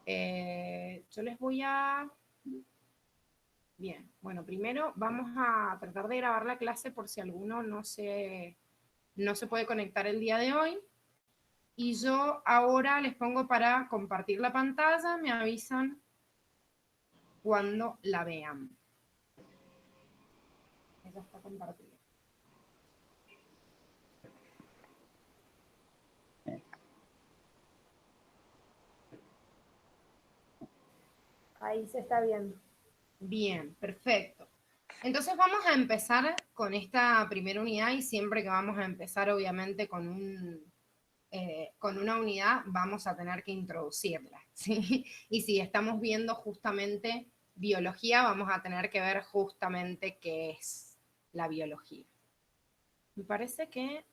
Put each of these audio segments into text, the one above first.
Yo les voy a... Bien, bueno, primero vamos a tratar de grabar la clase por si alguno no se puede conectar el día de hoy. Y yo ahora les pongo para compartir la pantalla, me avisan cuando la vean. Ella está compartida. Ahí se está viendo. Bien, perfecto. Entonces vamos a empezar con esta primera unidad y siempre que vamos a empezar obviamente con una unidad vamos a tener que introducirla, ¿sí? Y si estamos viendo justamente biología, vamos a tener que ver justamente qué es la biología. Me parece que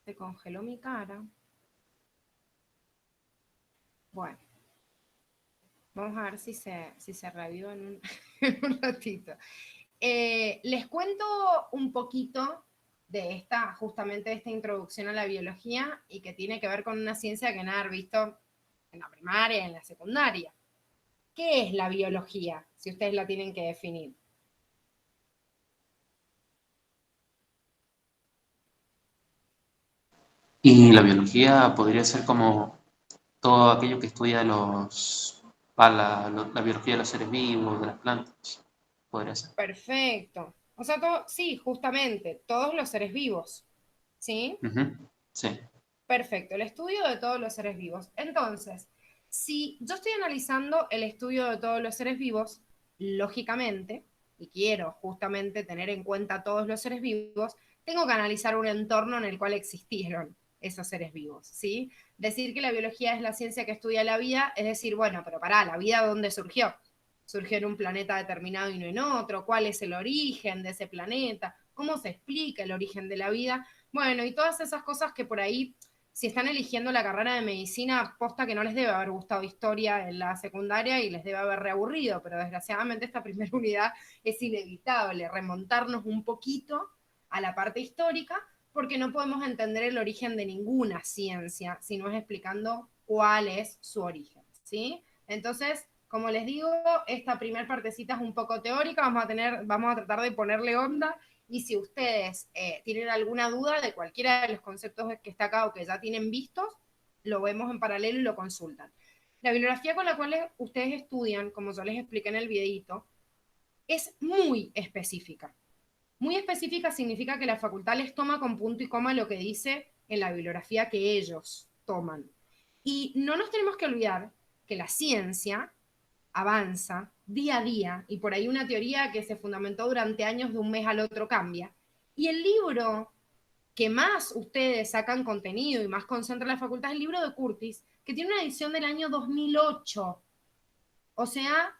se congeló mi cara. Bueno, vamos a ver si se reaviva en un, en un ratito. Les cuento un poquito de justamente esta introducción a la biología y que tiene que ver con una ciencia que nada haber visto en la primaria, en la secundaria. ¿Qué es la biología? Si ustedes la tienen que definir. Y la biología podría ser como todo aquello que estudia la biología de los seres vivos, de las plantas, podría ser. Perfecto. O sea, sí, justamente, todos los seres vivos. ¿Sí? Sí. Perfecto, el estudio de todos los seres vivos. Entonces, si yo estoy analizando el estudio de todos los seres vivos, lógicamente, y quiero justamente tener en cuenta todos los seres vivos, tengo que analizar un entorno en el cual existieron esos seres vivos, ¿sí? Decir que la biología es la ciencia que estudia la vida, es decir, bueno, pero pará, ¿la vida dónde surgió? ¿Surgió en un planeta determinado y no en otro? ¿Cuál es el origen de ese planeta? ¿Cómo se explica el origen de la vida? Bueno, y todas esas cosas que por ahí si están eligiendo la carrera de medicina, posta que no les debe haber gustado historia en la secundaria y les debe haber reaburrido, pero desgraciadamente esta primera unidad es inevitable, remontarnos un poquito a la parte histórica, porque no podemos entender el origen de ninguna ciencia si no es explicando cuál es su origen, ¿sí? Entonces, como les digo, esta primera partecita es un poco teórica, vamos a tratar de ponerle onda y si ustedes tienen alguna duda de cualquiera de los conceptos que está acá o que ya tienen vistos, lo vemos en paralelo y lo consultan. La bibliografía con la cual ustedes estudian, como yo les expliqué en el videito, es muy específica. Muy específica significa que la facultad les toma con punto y coma lo que dice en la bibliografía que ellos toman. Y no nos tenemos que olvidar que la ciencia avanza día a día, y por ahí una teoría que se fundamentó durante años de un mes al otro cambia. Y el libro que más ustedes sacan contenido y más concentra la facultad es el libro de Curtis, que tiene una edición del año 2008. O sea,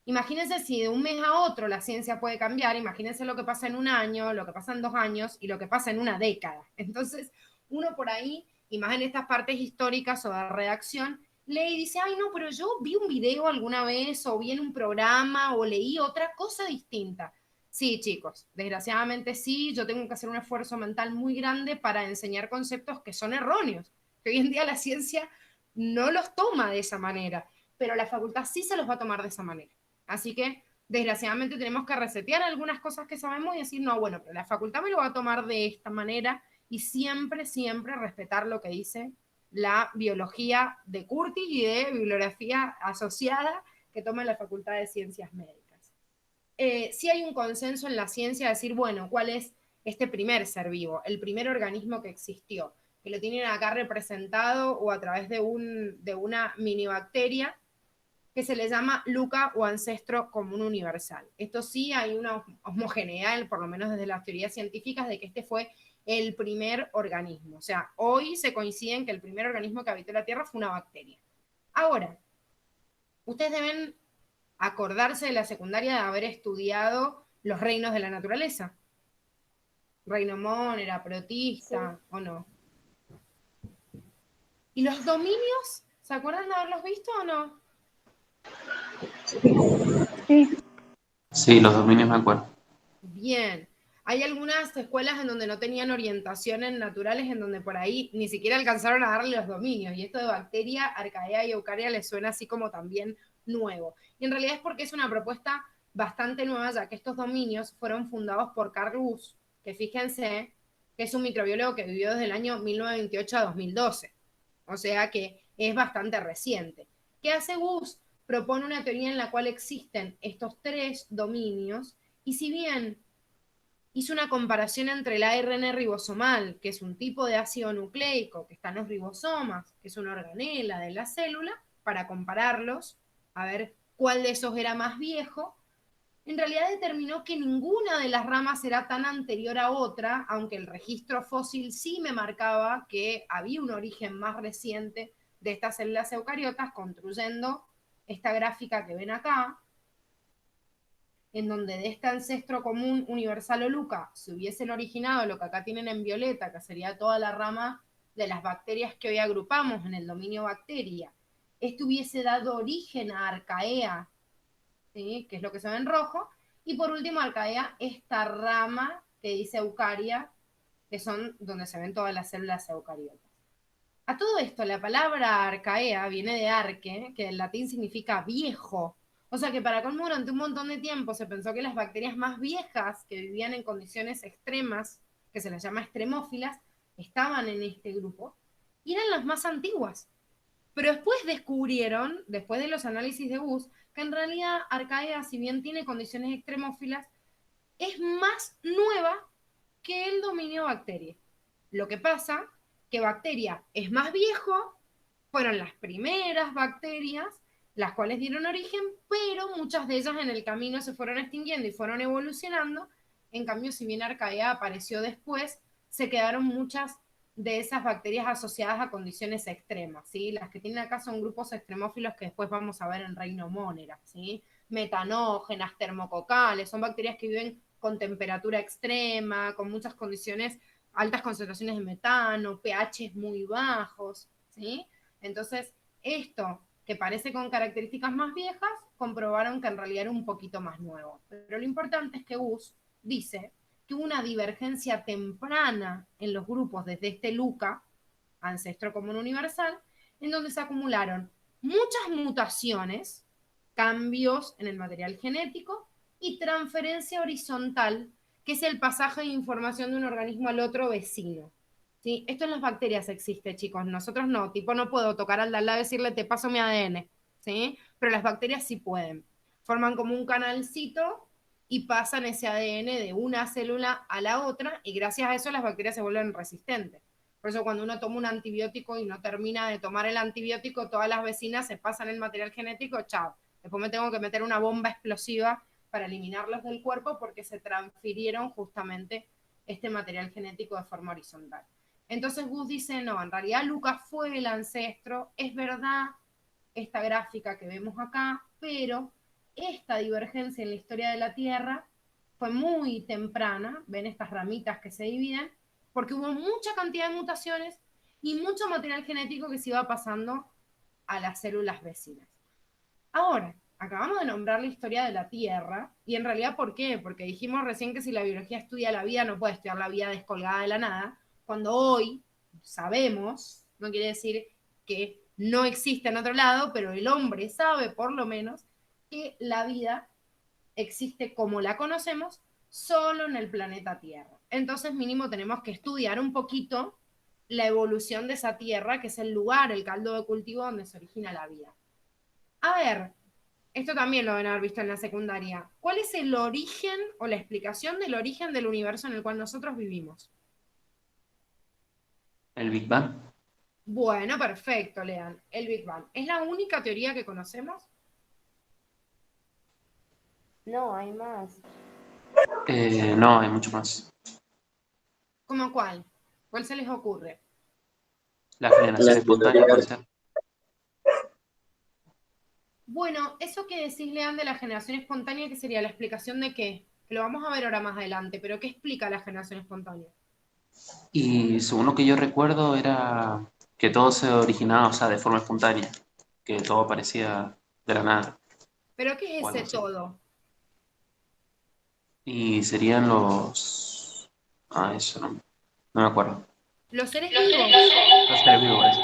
imagínense si de un mes a otro la ciencia puede cambiar, imagínense lo que pasa en un año, lo que pasa en 2 años y lo que pasa en una década. Entonces, uno por ahí, y más en estas partes históricas o de redacción, lee y dice, ay no, pero yo vi un video alguna vez o vi en un programa o leí otra cosa distinta. Sí, chicos, desgraciadamente sí, yo tengo que hacer un esfuerzo mental muy grande para enseñar conceptos que son erróneos. Que hoy en día la ciencia no los toma de esa manera, pero la facultad sí se los va a tomar de esa manera. Así que, desgraciadamente, tenemos que resetear algunas cosas que sabemos y decir, no, bueno, pero la facultad me lo va a tomar de esta manera y siempre, siempre respetar lo que dice la biología de Curtis y de bibliografía asociada que toma la Facultad de Ciencias Médicas. Sí hay un consenso en la ciencia de decir, bueno, ¿cuál es este primer ser vivo, el primer organismo que existió? Que lo tienen acá representado o a través de una minibacteria que se le llama LUCA o ancestro común universal. Esto sí hay una homogeneidad, por lo menos desde las teorías científicas, de que este fue el primer organismo. O sea, hoy se coincide en que el primer organismo que habitó la Tierra fue una bacteria. Ahora, ustedes deben acordarse de la secundaria de haber estudiado los reinos de la naturaleza. Reino Mónera, protista, sí. ¿O no? ¿Y los dominios? ¿Se acuerdan de haberlos visto o no? Sí. Sí, los dominios me acuerdo. Bien. Hay algunas escuelas en donde no tenían orientación en naturales, en donde por ahí ni siquiera alcanzaron a darle los dominios. Y esto de bacteria, arcaea y eucaria les suena así como también nuevo. Y en realidad es porque es una propuesta bastante nueva, ya que estos dominios fueron fundados por Carl Woese, que fíjense que es un microbiólogo que vivió desde el año 1928 a 2012. O sea que es bastante reciente. ¿Qué hace Woese? Propone una teoría en la cual existen estos 3 dominios, y si bien hizo una comparación entre el ARN ribosomal, que es un tipo de ácido nucleico que está en los ribosomas, que es una organela de la célula, para compararlos, a ver cuál de esos era más viejo. En realidad determinó que ninguna de las ramas era tan anterior a otra, aunque el registro fósil sí me marcaba que había un origen más reciente de estas células eucariotas, construyendo esta gráfica que ven acá, en donde de este ancestro común universal o LUCA se hubiesen originado lo que acá tienen en violeta, que sería toda la rama de las bacterias que hoy agrupamos en el dominio bacteria, esto hubiese dado origen a Arcaea, ¿sí? Que es lo que se ve en rojo, y por último Arcaea, esta rama que dice Eucaria, que son donde se ven todas las células eucariotas. A todo esto, la palabra arcaea viene de arque, que en latín significa viejo. O sea que para colmo durante un montón de tiempo se pensó que las bacterias más viejas, que vivían en condiciones extremas, que se las llama extremófilas, estaban en este grupo, y eran las más antiguas. Pero después descubrieron, después de los análisis de Woese, que en realidad Arcaea, si bien tiene condiciones extremófilas, es más nueva que el dominio bacteria. Lo que pasa que bacteria es más viejo, fueron las primeras bacterias las cuales dieron origen, pero muchas de ellas en el camino se fueron extinguiendo y fueron evolucionando. En cambio, si bien Arcaea apareció después, se quedaron muchas de esas bacterias asociadas a condiciones extremas, ¿sí? Las que tienen acá son grupos extremófilos que después vamos a ver en Reino Monera, ¿sí? Metanógenas, termococales, son bacterias que viven con temperatura extrema, con muchas condiciones, altas concentraciones de metano, pHs muy bajos, ¿sí? Entonces, esto que parece con características más viejas, comprobaron que en realidad era un poquito más nuevo. Pero lo importante es que Woese dice que hubo una divergencia temprana en los grupos desde este LUCA, ancestro común universal, en donde se acumularon muchas mutaciones, cambios en el material genético y transferencia horizontal, que es el pasaje de información de un organismo al otro vecino. ¿Sí? Esto en las bacterias existe, chicos. Nosotros no. Tipo, no puedo tocar al de al lado y decirle, te paso mi ADN. ¿Sí? Pero las bacterias sí pueden. Forman como un canalcito y pasan ese ADN de una célula a la otra, y gracias a eso las bacterias se vuelven resistentes. Por eso cuando uno toma un antibiótico y no termina de tomar el antibiótico, todas las vecinas se pasan el material genético, chao. Después me tengo que meter una bomba explosiva para eliminarlos del cuerpo porque se transfirieron justamente este material genético de forma horizontal. Entonces Gus dice, no, en realidad Lucas fue el ancestro, es verdad esta gráfica que vemos acá, pero esta divergencia en la historia de la Tierra fue muy temprana, ven estas ramitas que se dividen, porque hubo mucha cantidad de mutaciones y mucho material genético que se iba pasando a las células vecinas. Ahora, acabamos de nombrar la historia de la Tierra, y en realidad, ¿por qué? Porque dijimos recién que si la biología estudia la vida, no puede estudiar la vida descolgada de la nada, cuando hoy sabemos, no quiere decir que no existe en otro lado, pero el hombre sabe por lo menos que la vida existe como la conocemos solo en el planeta Tierra. Entonces, mínimo tenemos que estudiar un poquito la evolución de esa Tierra, que es el lugar, el caldo de cultivo donde se origina la vida. A ver, esto también lo van a haber visto en la secundaria. ¿Cuál es el origen o la explicación del origen del universo en el cual nosotros vivimos? El Big Bang. Bueno, perfecto, Lean. El Big Bang. ¿Es la única teoría que conocemos? No, hay más. No, hay mucho más. ¿Cómo cuál? ¿Cuál se les ocurre? La generación espontánea puede ser. Bueno, eso que decís, Lean, de la generación espontánea, ¿qué sería la explicación de qué? Lo vamos a ver ahora más adelante, pero ¿qué explica la generación espontánea? Y según lo que yo recuerdo era que todo se originaba, o sea, de forma espontánea, que todo aparecía de la nada ¿Pero qué o es algo ese así. todo? Y serían los Ah, eso no me acuerdo. Los seres vivos. Los seres vivos, eso.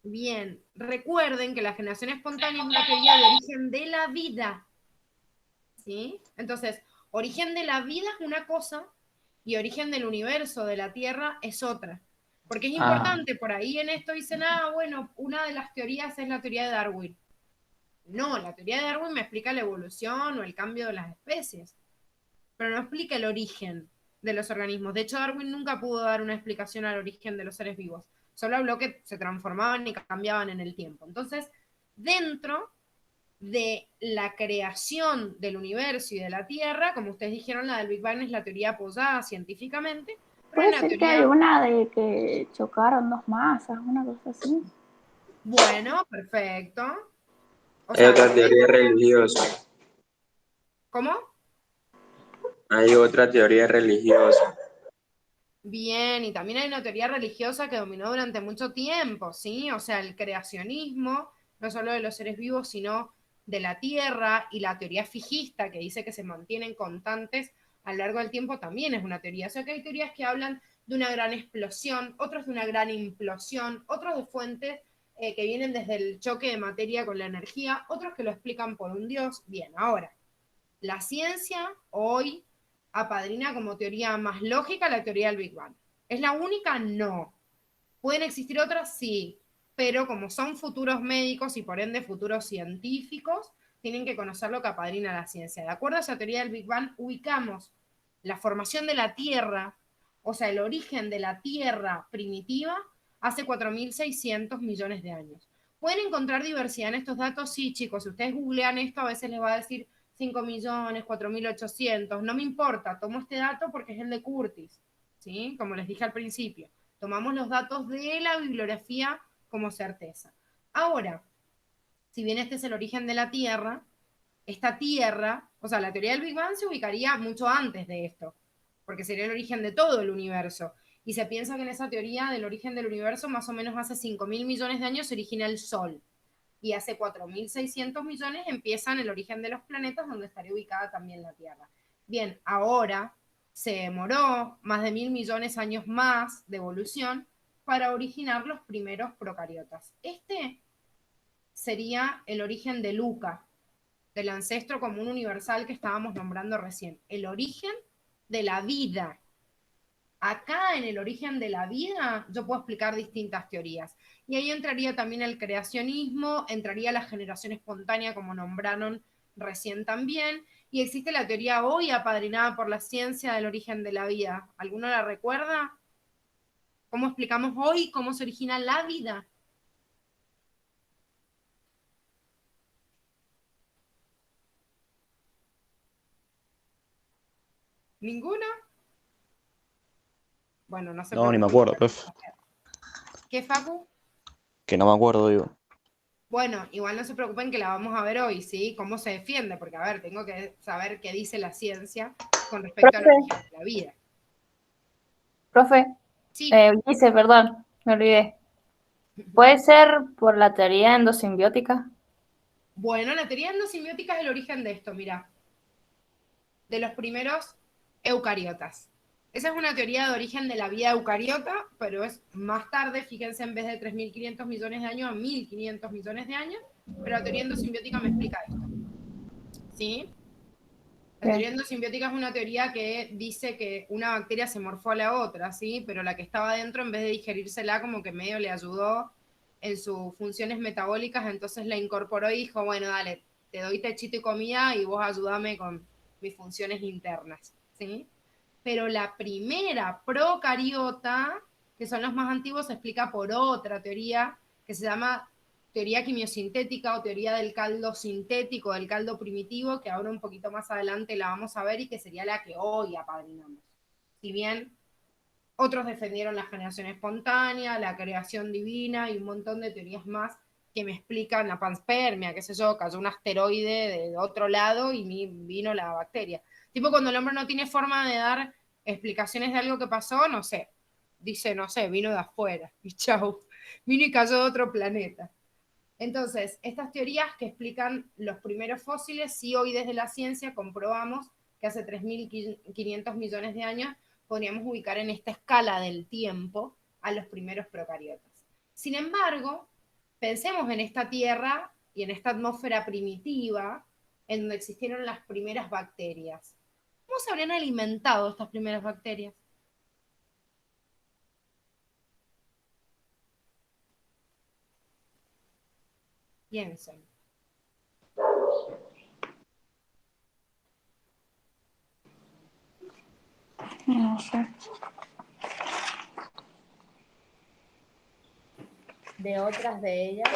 Bien, recuerden que la generación espontánea es una teoría de origen de la vida. ¿Sí? Entonces, origen de la vida es una cosa y origen del universo, de la Tierra, es otra. Porque es Ah, importante, por ahí en esto dicen, bueno, una de las teorías es la teoría de Darwin. No, la teoría de Darwin me explica la evolución o el cambio de las especies, pero no explica el origen de los organismos. De hecho, Darwin nunca pudo dar una explicación al origen de los seres vivos. Solo habló que se transformaban y cambiaban en el tiempo. Entonces, dentro de la creación del universo y de la Tierra, como ustedes dijeron, la del Big Bang es la teoría apoyada científicamente, pero hay Puede una ser que hay teoría, una de que chocaron dos masas, una cosa así. bueno, perfecto. O Hay sea, otra puede, teoría religiosa. ¿cómo? Hay otra teoría religiosa. Bien, y también hay una teoría religiosa que dominó durante mucho tiempo, ¿sí? O sea, el creacionismo, no solo de los seres vivos, sino de la Tierra, y la teoría fijista, que dice que se mantienen constantes a lo largo del tiempo, también es una teoría. O sea, que hay teorías que hablan de una gran explosión, otros de una gran implosión, otros de fuentes que vienen desde el choque de materia con la energía, otros que lo explican por un dios. Bien, ahora, la ciencia hoy apadrina como teoría más lógica la teoría del Big Bang. ¿Es la única? No. ¿Pueden existir otras? Sí. Pero como son futuros médicos y por ende futuros científicos, tienen que conocer lo que apadrina la ciencia. De acuerdo a esa teoría del Big Bang, ubicamos la formación de la Tierra, o sea, el origen de la Tierra primitiva, hace 4.600 millones de años. ¿Pueden encontrar diversidad en estos datos? Sí, chicos. Si ustedes googlean esto, a veces les va a decir 5 millones, 4.800. No me importa, tomo este dato porque es el de Curtis, ¿sí? Como les dije al principio. Tomamos los datos de la bibliografía como certeza. Ahora, si bien este es el origen de la Tierra, esta Tierra, o sea, la teoría del Big Bang se ubicaría mucho antes de esto, porque sería el origen de todo el universo. Y se piensa que en esa teoría del origen del universo, más o menos hace 5.000 millones de años se origina el Sol. Y hace 4.600 millones empiezan el origen de los planetas, donde estaría ubicada también la Tierra. Bien, ahora se demoró más de 1.000 millones de años más de evolución para originar los primeros procariotas. Este sería el origen de Luca, del ancestro común universal que estábamos nombrando recién. El origen de la vida. Acá en el origen de la vida yo puedo explicar distintas teorías. Y ahí entraría también el creacionismo, entraría la generación espontánea como nombraron recién también. Y existe la teoría hoy apadrinada por la ciencia del origen de la vida. ¿Alguno la recuerda? ¿Cómo explicamos hoy cómo se origina la vida? ¿Ninguno? Bueno, no se No, ni me preocupen. acuerdo, profe. ¿Qué, Facu? Que no me acuerdo, digo. Bueno, igual no se preocupen que la vamos a ver hoy, ¿sí? Cómo se defiende, porque a ver, tengo que saber qué dice la ciencia con respecto al Profe, origen de la vida. profe, Sí, dice, perdón, me olvidé. ¿Puede ser por la teoría endosimbiótica? bueno, la teoría endosimbiótica es el origen de esto, mira, de los primeros eucariotas. Esa es una teoría de origen de la vida eucariota, pero es más tarde, fíjense, en vez de 3.500 millones de años, a 1.500 millones de años, pero la teoría endosimbiótica me explica esto, ¿sí? La teoría Bien. endosimbiótica es una teoría que dice que una bacteria se morfó a la otra, ¿sí? Pero la que estaba dentro, en vez de digerírsela, como que medio le ayudó en sus funciones metabólicas, entonces la incorporó y dijo, bueno, dale, te doy techito y comida y vos ayúdame con mis funciones internas, ¿sí? Pero la primera procariota, que son los más antiguos, se explica por otra teoría que se llama teoría quimiosintética o teoría del caldo sintético, del caldo primitivo, que ahora un poquito más adelante la vamos a ver y que sería la que hoy apadrinamos. Si bien otros defendieron la generación espontánea, la creación divina y un montón de teorías más que me explican la panspermia, qué sé yo, cayó un asteroide de otro lado y vino la bacteria. Tipo cuando el hombre no tiene forma de dar explicaciones de algo que pasó, no sé, dice, no sé, vino de afuera y chau, vino y cayó de otro planeta. Entonces, estas teorías que explican los primeros fósiles, sí hoy desde la ciencia comprobamos que hace 3.500 millones de años podríamos ubicar en esta escala del tiempo a los primeros procariotas. Sin embargo, pensemos en esta Tierra y en esta atmósfera primitiva, en donde existieron las primeras bacterias. ¿Cómo se habrían alimentado estas primeras bacterias? Piensen. No sé. De otras de ellas.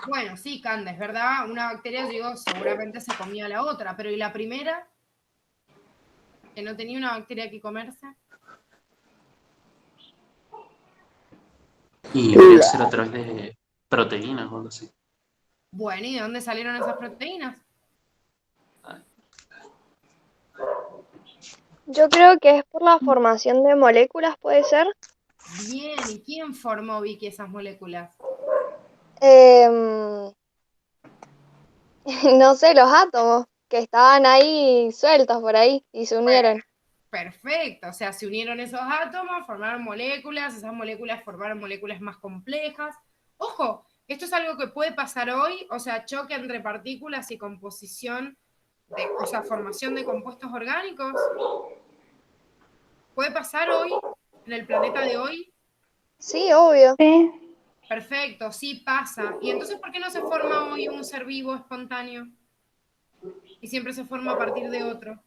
Bueno, sí, Canda, es verdad, una bacteria, digo, seguramente se comía a la otra, pero ¿y la primera? ¿Que no tenía una bacteria que comerse? Y podría ser a través de proteínas o algo así. Bueno, ¿y de dónde salieron esas proteínas? Yo creo que es por la formación de moléculas, ¿puede ser? Bien, ¿y quién formó, Vicky, esas moléculas? Em, no sé, los átomos que estaban ahí sueltos por ahí y se unieron. Perfecto, o sea, se unieron esos átomos, formaron moléculas, esas moléculas formaron moléculas más complejas. Ojo, esto es algo que puede pasar hoy, o sea, choque entre partículas y composición, o sea, formación de compuestos orgánicos. ¿Puede pasar hoy, en el planeta de hoy? Sí, obvio. Sí. Perfecto, sí pasa. ¿Y entonces por qué no se forma hoy un ser vivo espontáneo? Y siempre se forma a partir de otro.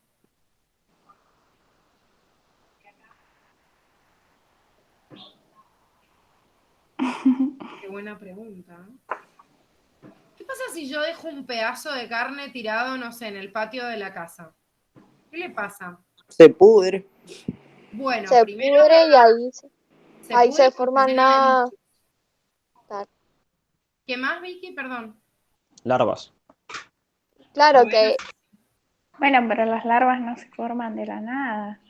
Qué buena pregunta. ¿Qué pasa si yo dejo un pedazo de carne tirado, no sé, en el patio de la casa? ¿Qué le pasa? Se pudre. Bueno, Se primero pudre y se ahí pudre se porque forman genera nada. bichos. ¿Qué más, Vicky? Perdón. Larvas. Claro Bueno, que Bueno, pero las larvas no se forman de la nada.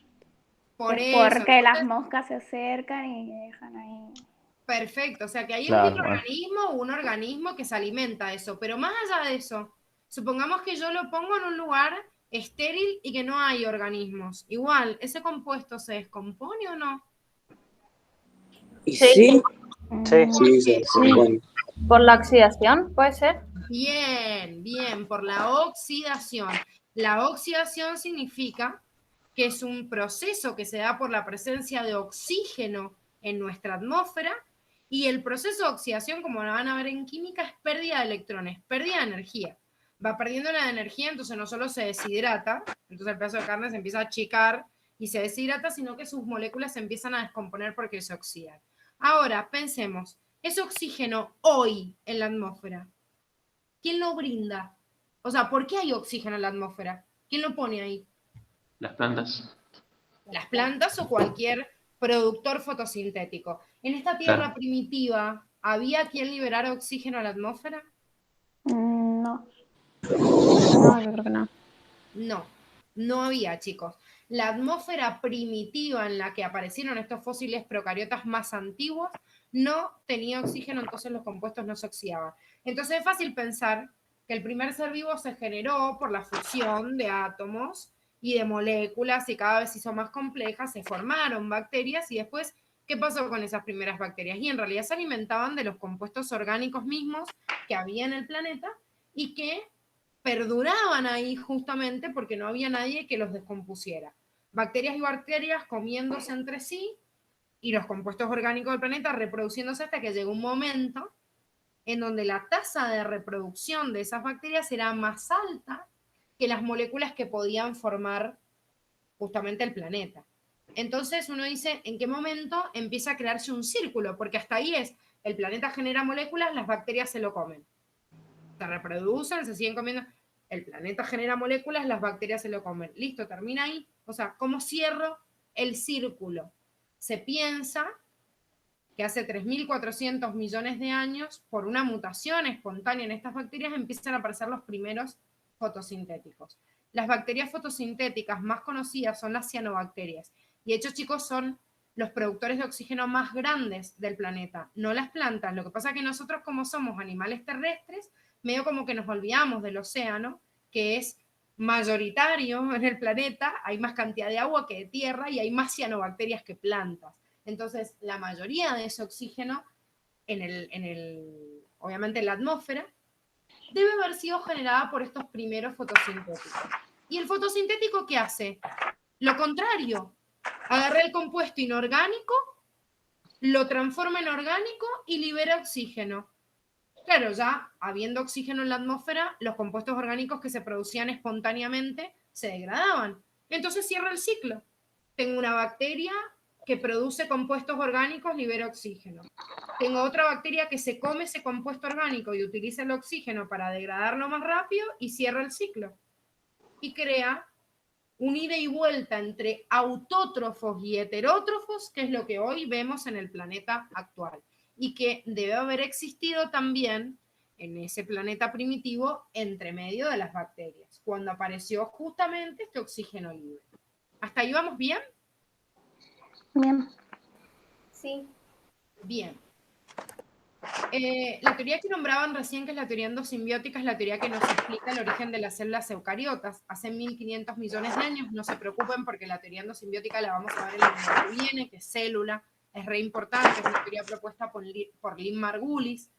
por Es eso. porque las Entonces, moscas se acercan y dejan ahí. perfecto. O sea que hay un Claro, bueno. microorganismo o un organismo que se alimenta de eso. Pero más allá de eso, supongamos que yo lo pongo en un lugar estéril y que no hay organismos. Igual, ¿ese compuesto se descompone o no? Y Sí. sí, Sí. Sí, se compone. ¿Por la oxidación, puede ser? Bien, bien, por la oxidación. La oxidación significa que es un proceso que se da por la presencia de oxígeno en nuestra atmósfera y el proceso de oxidación, como lo van a ver en química, es pérdida de electrones, pérdida de energía. Va perdiendo la energía, entonces no solo se deshidrata, entonces el pedazo de carne se empieza a achicar y se deshidrata, sino que sus moléculas se empiezan a descomponer porque se oxidan. Ahora, pensemos, ese oxígeno hoy en la atmósfera, ¿quién lo brinda? O sea, ¿por qué hay oxígeno en la atmósfera? ¿Quién lo pone ahí? Las plantas. Las plantas o cualquier productor fotosintético. En esta tierra Claro. primitiva, ¿había quien liberara oxígeno a la atmósfera? No. No, yo creo que no. No, no había, chicos. La atmósfera primitiva en la que aparecieron estos fósiles procariotas más antiguos no tenía oxígeno, entonces los compuestos no se oxidaban. Entonces es fácil pensar que el primer ser vivo se generó por la fusión de átomos y de moléculas y cada vez se hizo más compleja, se formaron bacterias y después, ¿qué pasó con esas primeras bacterias? Y en realidad se alimentaban de los compuestos orgánicos mismos que había en el planeta y que perduraban ahí justamente porque no había nadie que los descompusiera. Bacterias y bacterias comiéndose entre sí y los compuestos orgánicos del planeta reproduciéndose hasta que llegó un momento en donde la tasa de reproducción de esas bacterias era más alta que las moléculas que podían formar justamente el planeta. Entonces uno dice, ¿en qué momento empieza a crearse un círculo? Porque hasta ahí es, el planeta genera moléculas, las bacterias se lo comen. Se reproducen, se siguen comiendo. El planeta genera moléculas, las bacterias se lo comen. Listo, termina ahí. O sea, ¿cómo cierro el círculo? Se piensa que hace 3.400 millones de años, por una mutación espontánea en estas bacterias, empiezan a aparecer los primeros fotosintéticos. Las bacterias fotosintéticas más conocidas son las cianobacterias. Y de hecho, chicos, son los productores de oxígeno más grandes del planeta, no las plantas. Lo que pasa es que nosotros, como somos animales terrestres, medio como que nos olvidamos del océano, que es mayoritario en el planeta, hay más cantidad de agua que de tierra y hay más cianobacterias que plantas. Entonces, la mayoría de ese oxígeno, obviamente en la atmósfera, debe haber sido generada por estos primeros fotosintéticos. ¿Y el fotosintético qué hace? Lo contrario, agarra el compuesto inorgánico, lo transforma en orgánico y libera oxígeno. Claro, ya habiendo oxígeno en la atmósfera, los compuestos orgánicos que se producían espontáneamente se degradaban. Entonces cierra el ciclo. Tengo una bacteria que produce compuestos orgánicos, libera oxígeno. Tengo otra bacteria que se come ese compuesto orgánico y utiliza el oxígeno para degradarlo más rápido y cierra el ciclo. Y crea un ida y vuelta entre autótrofos y heterótrofos, que es lo que hoy vemos en el planeta actual. Y que debe haber existido también en ese planeta primitivo entre medio de las bacterias, cuando apareció justamente este oxígeno libre. ¿Hasta ahí vamos bien? Bien. Sí. Bien. La teoría que nombraban recién, que es la teoría endosimbiótica, es la teoría que nos explica el origen de las células eucariotas. Hace 1500 millones de años, no se preocupen porque la teoría endosimbiótica la vamos a ver en el año que viene, que es célula, es re importante, es una teoría propuesta por Lynn Margulis.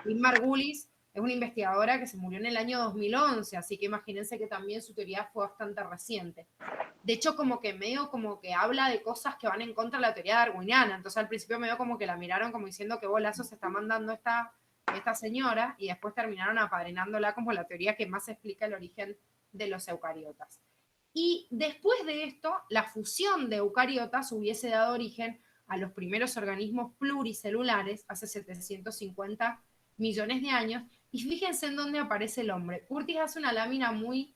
Lynn Margulis es una investigadora que se murió en el año 2011, así que imagínense que también su teoría fue bastante reciente. De hecho, como que habla de cosas que van en contra de la teoría darwiniana. Entonces, al principio medio como que la miraron como diciendo que bolazo se está mandando esta señora, y después terminaron apadrinándola como la teoría que más explica el origen de los eucariotas. Y después de esto, la fusión de eucariotas hubiese dado origen a los primeros organismos pluricelulares hace 750 millones de años. Y fíjense en dónde aparece el hombre. Curtis hace una lámina muy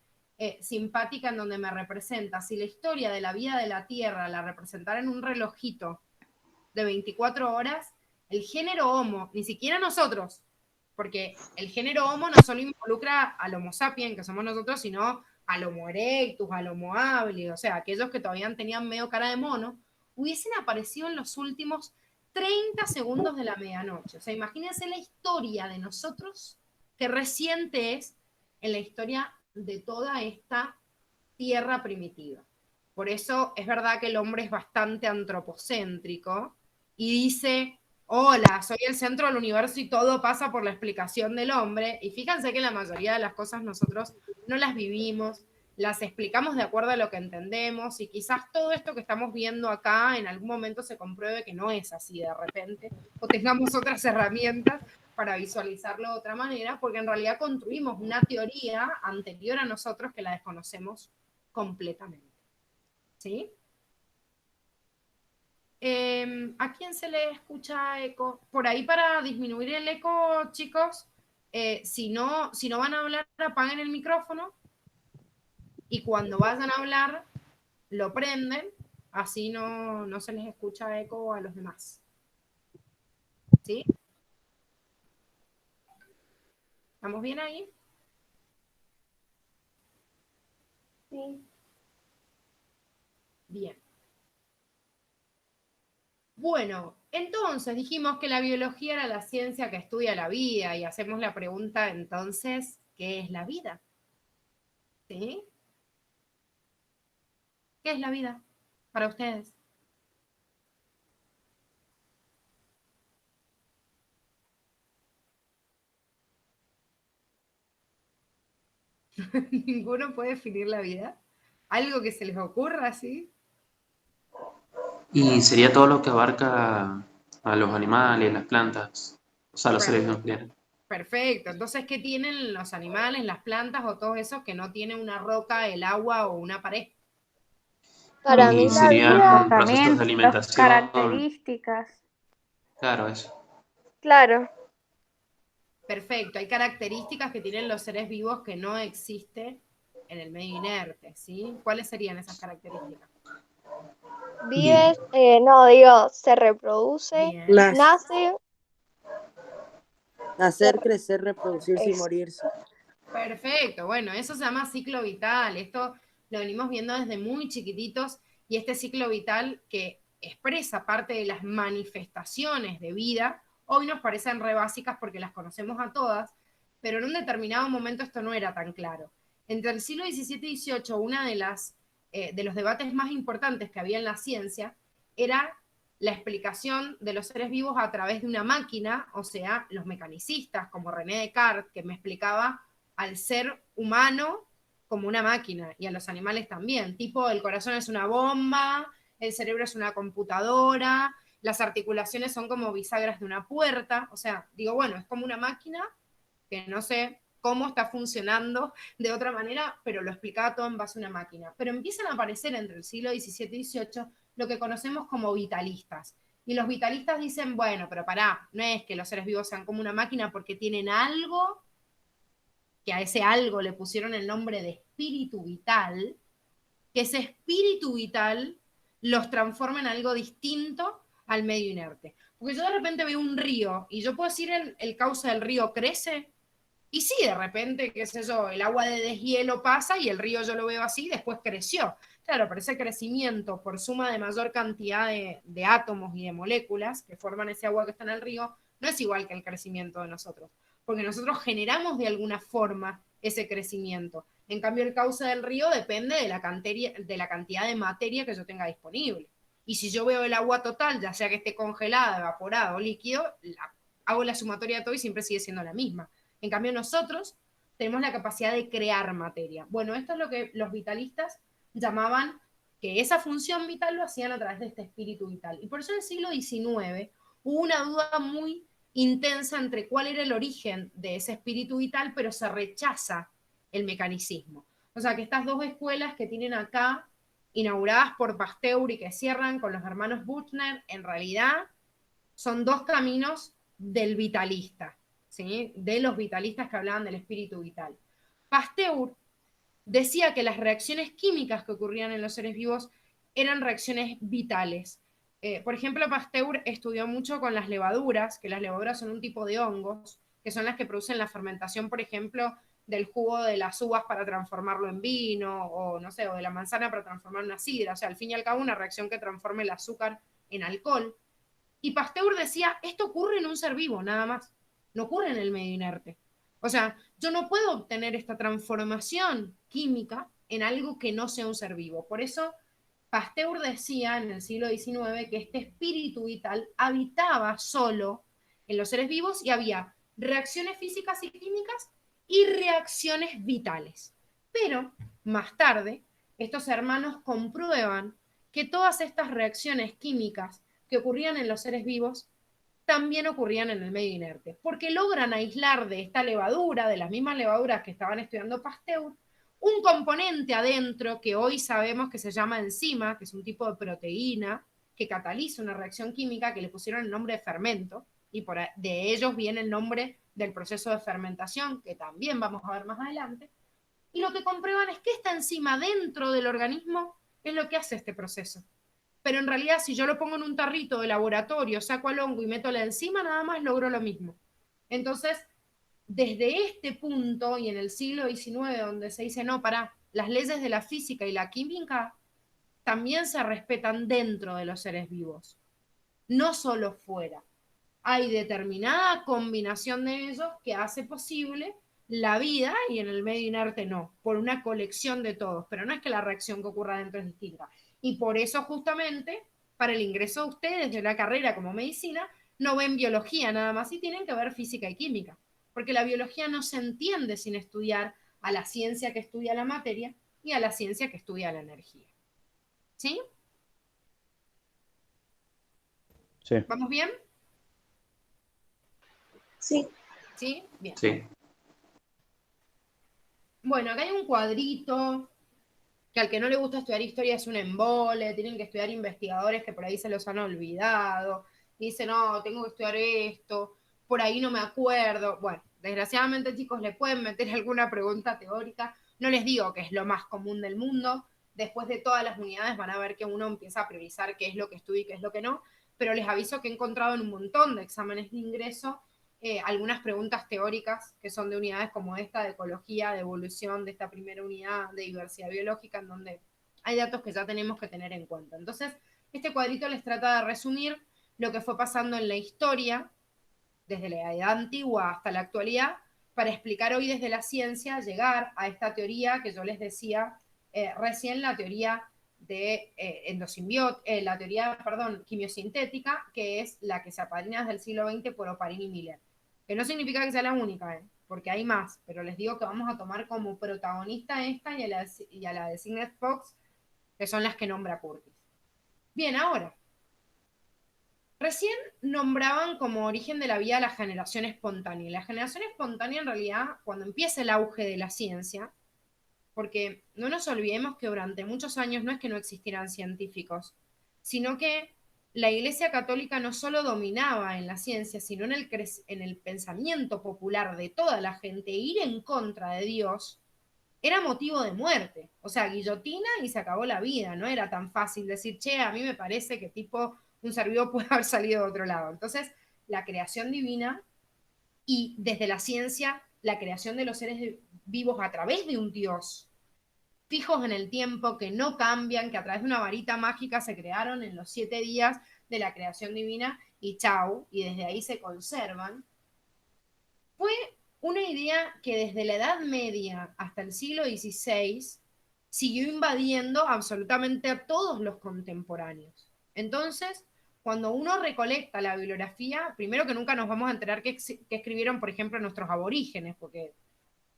simpática en donde me representa, si la historia de la vida de la Tierra la representara en un relojito de 24 horas, el género Homo, ni siquiera nosotros, porque el género Homo no solo involucra al Homo sapiens, que somos nosotros, sino al Homo erectus, al Homo habilis, o sea, aquellos que todavía tenían medio cara de mono, hubiesen aparecido en los últimos 30 segundos de la medianoche. O sea, imagínense la historia de nosotros, que reciente es en la historia de toda esta tierra primitiva. Por eso es verdad que el hombre es bastante antropocéntrico y dice, hola, soy el centro del universo y todo pasa por la explicación del hombre. Y fíjense que la mayoría de las cosas nosotros no las vivimos, las explicamos de acuerdo a lo que entendemos, y quizás todo esto que estamos viendo acá en algún momento se compruebe que no es así de repente, o tengamos otras herramientas para visualizarlo de otra manera, porque en realidad construimos una teoría anterior a nosotros que la desconocemos completamente. ¿Sí? ¿A quién se le escucha eco? Por ahí, para disminuir el eco, chicos, si no van a hablar, apaguen el micrófono y cuando vayan a hablar lo prenden, así no se les escucha eco a los demás. ¿Sí? ¿Estamos bien ahí? Sí. Bien. Bueno, entonces dijimos que la biología era la ciencia que estudia la vida, y hacemos la pregunta entonces, ¿qué es la vida? ¿Sí? ¿Qué es la vida para ustedes? ¿Ninguno puede definir la vida? ¿Algo que se les ocurra así? Y sería todo lo que abarca a los animales, las plantas, o sea, los seres vivos. Perfecto. Entonces, ¿qué tienen los animales, las plantas o todos esos que no tienen una roca, el agua o una pared? Para mí Y la vida, serían procesos de Comportamientos, alimentación. características. Claro, eso. claro, Perfecto. Hay características que tienen los seres vivos que no existen en el medio inerte, ¿sí? ¿Cuáles serían esas características? vives, no, digo, se reproduce, Bien. nace, Nacer, crecer, reproducirse y es, morirse. Perfecto, bueno, eso se llama ciclo vital. Esto lo venimos viendo desde muy chiquititos, y este ciclo vital, que expresa parte de las manifestaciones de vida, hoy nos parecen re básicas porque las conocemos a todas, pero en un determinado momento esto no era tan claro. Entre el siglo XVII y XVIII, una de los debates más importantes que había en la ciencia era la explicación de los seres vivos a través de una máquina, o sea, los mecanicistas, como René Descartes, que me explicaba al ser humano como una máquina, y a los animales también, tipo el corazón es una bomba, el cerebro es una computadora, las articulaciones son como bisagras de una puerta, o sea, digo, bueno, es como una máquina que no sé cómo está funcionando de otra manera, pero lo explicaba todo en base a una máquina. Pero empiezan a aparecer entre el siglo XVII y XVIII lo que conocemos como vitalistas. Y los vitalistas dicen, bueno, pero pará, no es que los seres vivos sean como una máquina porque tienen algo, que a ese algo le pusieron el nombre de espíritu vital, que ese espíritu vital los transforma en algo distinto al medio inerte. Porque yo de repente veo un río y yo puedo decir el cauce del río crece, y sí, de repente, qué sé yo, el agua de deshielo pasa y el río yo lo veo así, después creció. Claro, pero ese crecimiento por suma de mayor cantidad de átomos y de moléculas que forman ese agua que está en el río, no es igual que el crecimiento de nosotros, porque nosotros generamos de alguna forma ese crecimiento. En cambio, el cauce del río depende de la cantidad de materia que yo tenga disponible. Y si yo veo el agua total, ya sea que esté congelada, evaporada o líquido, hago la sumatoria de todo y siempre sigue siendo la misma. En cambio, nosotros tenemos la capacidad de crear materia. Bueno, esto es lo que los vitalistas llamaban que esa función vital lo hacían a través de este espíritu vital. Y por eso en el siglo XIX hubo una duda muy intensa entre cuál era el origen de ese espíritu vital, pero se rechaza el mecanicismo. O sea que estas dos escuelas que tienen acá, inauguradas por Pasteur y que cierran con los hermanos Buchner, en realidad son dos caminos del vitalista. ¿Sí? De los vitalistas que hablaban del espíritu vital. Pasteur decía que las reacciones químicas que ocurrían en los seres vivos eran reacciones vitales. Por ejemplo, Pasteur estudió mucho con las levaduras, que las levaduras son un tipo de hongos, que son las que producen la fermentación, por ejemplo, del jugo de las uvas para transformarlo en vino, o no sé, o de la manzana para transformar una sidra. O sea, al fin y al cabo, una reacción que transforme el azúcar en alcohol. Y Pasteur decía, esto ocurre en un ser vivo, nada más. No ocurre en el medio inerte. O sea, yo no puedo obtener esta transformación química en algo que no sea un ser vivo. Por eso Pasteur decía en el siglo XIX que este espíritu vital habitaba solo en los seres vivos y había reacciones físicas y químicas y reacciones vitales. Pero más tarde, estos hermanos comprueban que todas estas reacciones químicas que ocurrían en los seres vivos también ocurrían en el medio inerte, porque logran aislar de esta levadura, de las mismas levaduras que estaban estudiando Pasteur, un componente adentro que hoy sabemos que se llama enzima, que es un tipo de proteína que cataliza una reacción química que le pusieron el nombre de fermento, y de ellos viene el nombre del proceso de fermentación, que también vamos a ver más adelante, y lo que comprueban es que esta enzima dentro del organismo es lo que hace este proceso. Pero en realidad si yo lo pongo en un tarrito de laboratorio, saco al hongo y meto la enzima, nada más logro lo mismo. Entonces, desde este punto y en el siglo XIX, donde se dice, no, pará, las leyes de la física y la química también se respetan dentro de los seres vivos, no solo fuera. Hay determinada combinación de ellos que hace posible la vida y en el medio inerte no, por una colección de todos, pero no es que la reacción que ocurra dentro es distinta. Y por eso justamente, para el ingreso de ustedes de la carrera como medicina, no ven biología nada más y tienen que ver física y química, porque la biología no se entiende sin estudiar a la ciencia que estudia la materia y a la ciencia que estudia la energía. ¿Sí? Sí. ¿Vamos bien? Sí. ¿Sí? Bien. Sí. Bueno, acá hay un cuadrito que al que no le gusta estudiar historia es un embole, tienen que estudiar investigadores que por ahí se los han olvidado, y dicen, no, tengo que estudiar esto, por ahí no me acuerdo. Bueno, desgraciadamente, chicos, le pueden meter alguna pregunta teórica, no les digo que es lo más común del mundo, después de todas las unidades van a ver que uno empieza a priorizar qué es lo que estudia y qué es lo que no, pero les aviso que he encontrado en un montón de exámenes de ingreso algunas preguntas teóricas que son de unidades como esta, de ecología, de evolución, de esta primera unidad de diversidad biológica, en donde hay datos que ya tenemos que tener en cuenta. Entonces, este cuadrito les trata de resumir lo que fue pasando en la historia, desde la edad antigua hasta la actualidad, para explicar hoy desde la ciencia, llegar a esta teoría que yo les decía recién, la teoría de la teoría, perdón, quimiosintética, que es la que se apadrina desde el siglo XX por Oparin y Miller. Que no significa que sea la única, porque hay más, pero les digo que vamos a tomar como protagonista esta y a la de Signet Fox, que son las que nombra Curtis. Bien, ahora, recién nombraban como origen de la vida la generación espontánea. Y la generación espontánea, en realidad, cuando empieza el auge de la ciencia, porque no nos olvidemos que durante muchos años no es que no existieran científicos, sino que la Iglesia Católica no solo dominaba en la ciencia, sino en el pensamiento popular de toda la gente. Ir en contra de Dios era motivo de muerte. O sea, guillotina y se acabó la vida. No era tan fácil decir, che, a mí me parece que tipo un ser vivo puede haber salido de otro lado. Entonces, la creación divina y desde la ciencia, la creación de los seres vivos a través de un Dios, fijos en el tiempo, que no cambian, que a través de una varita mágica se crearon en los 7 días de la creación divina y chau, y desde ahí se conservan, fue una idea que desde la Edad Media hasta el siglo XVI siguió invadiendo absolutamente a todos los contemporáneos. Entonces, cuando uno recolecta la bibliografía, primero que nunca nos vamos a enterar que escribieron, por ejemplo, nuestros aborígenes, porque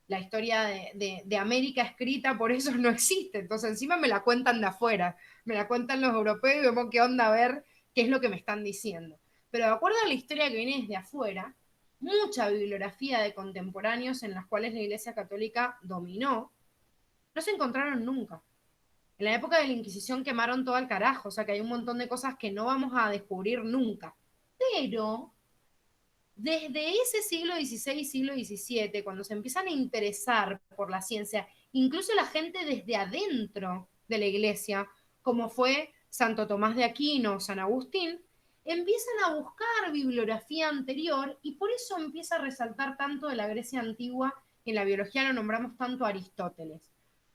la historia de América escrita por eso no existe. Entonces encima me la cuentan de afuera, me la cuentan los europeos y vemos qué onda, a ver qué es lo que me están diciendo. Pero de acuerdo a la historia que viene desde afuera, mucha bibliografía de contemporáneos en las cuales la Iglesia Católica dominó, no se encontraron nunca. En la época de la Inquisición quemaron todo al carajo, o sea que hay un montón de cosas que no vamos a descubrir nunca. Pero desde ese siglo XVI, siglo XVII, cuando se empiezan a interesar por la ciencia, incluso la gente desde adentro de la iglesia, como fue Santo Tomás de Aquino, San Agustín, empiezan a buscar bibliografía anterior y por eso empieza a resaltar tanto de la Grecia antigua, y en la biología lo nombramos tanto a Aristóteles.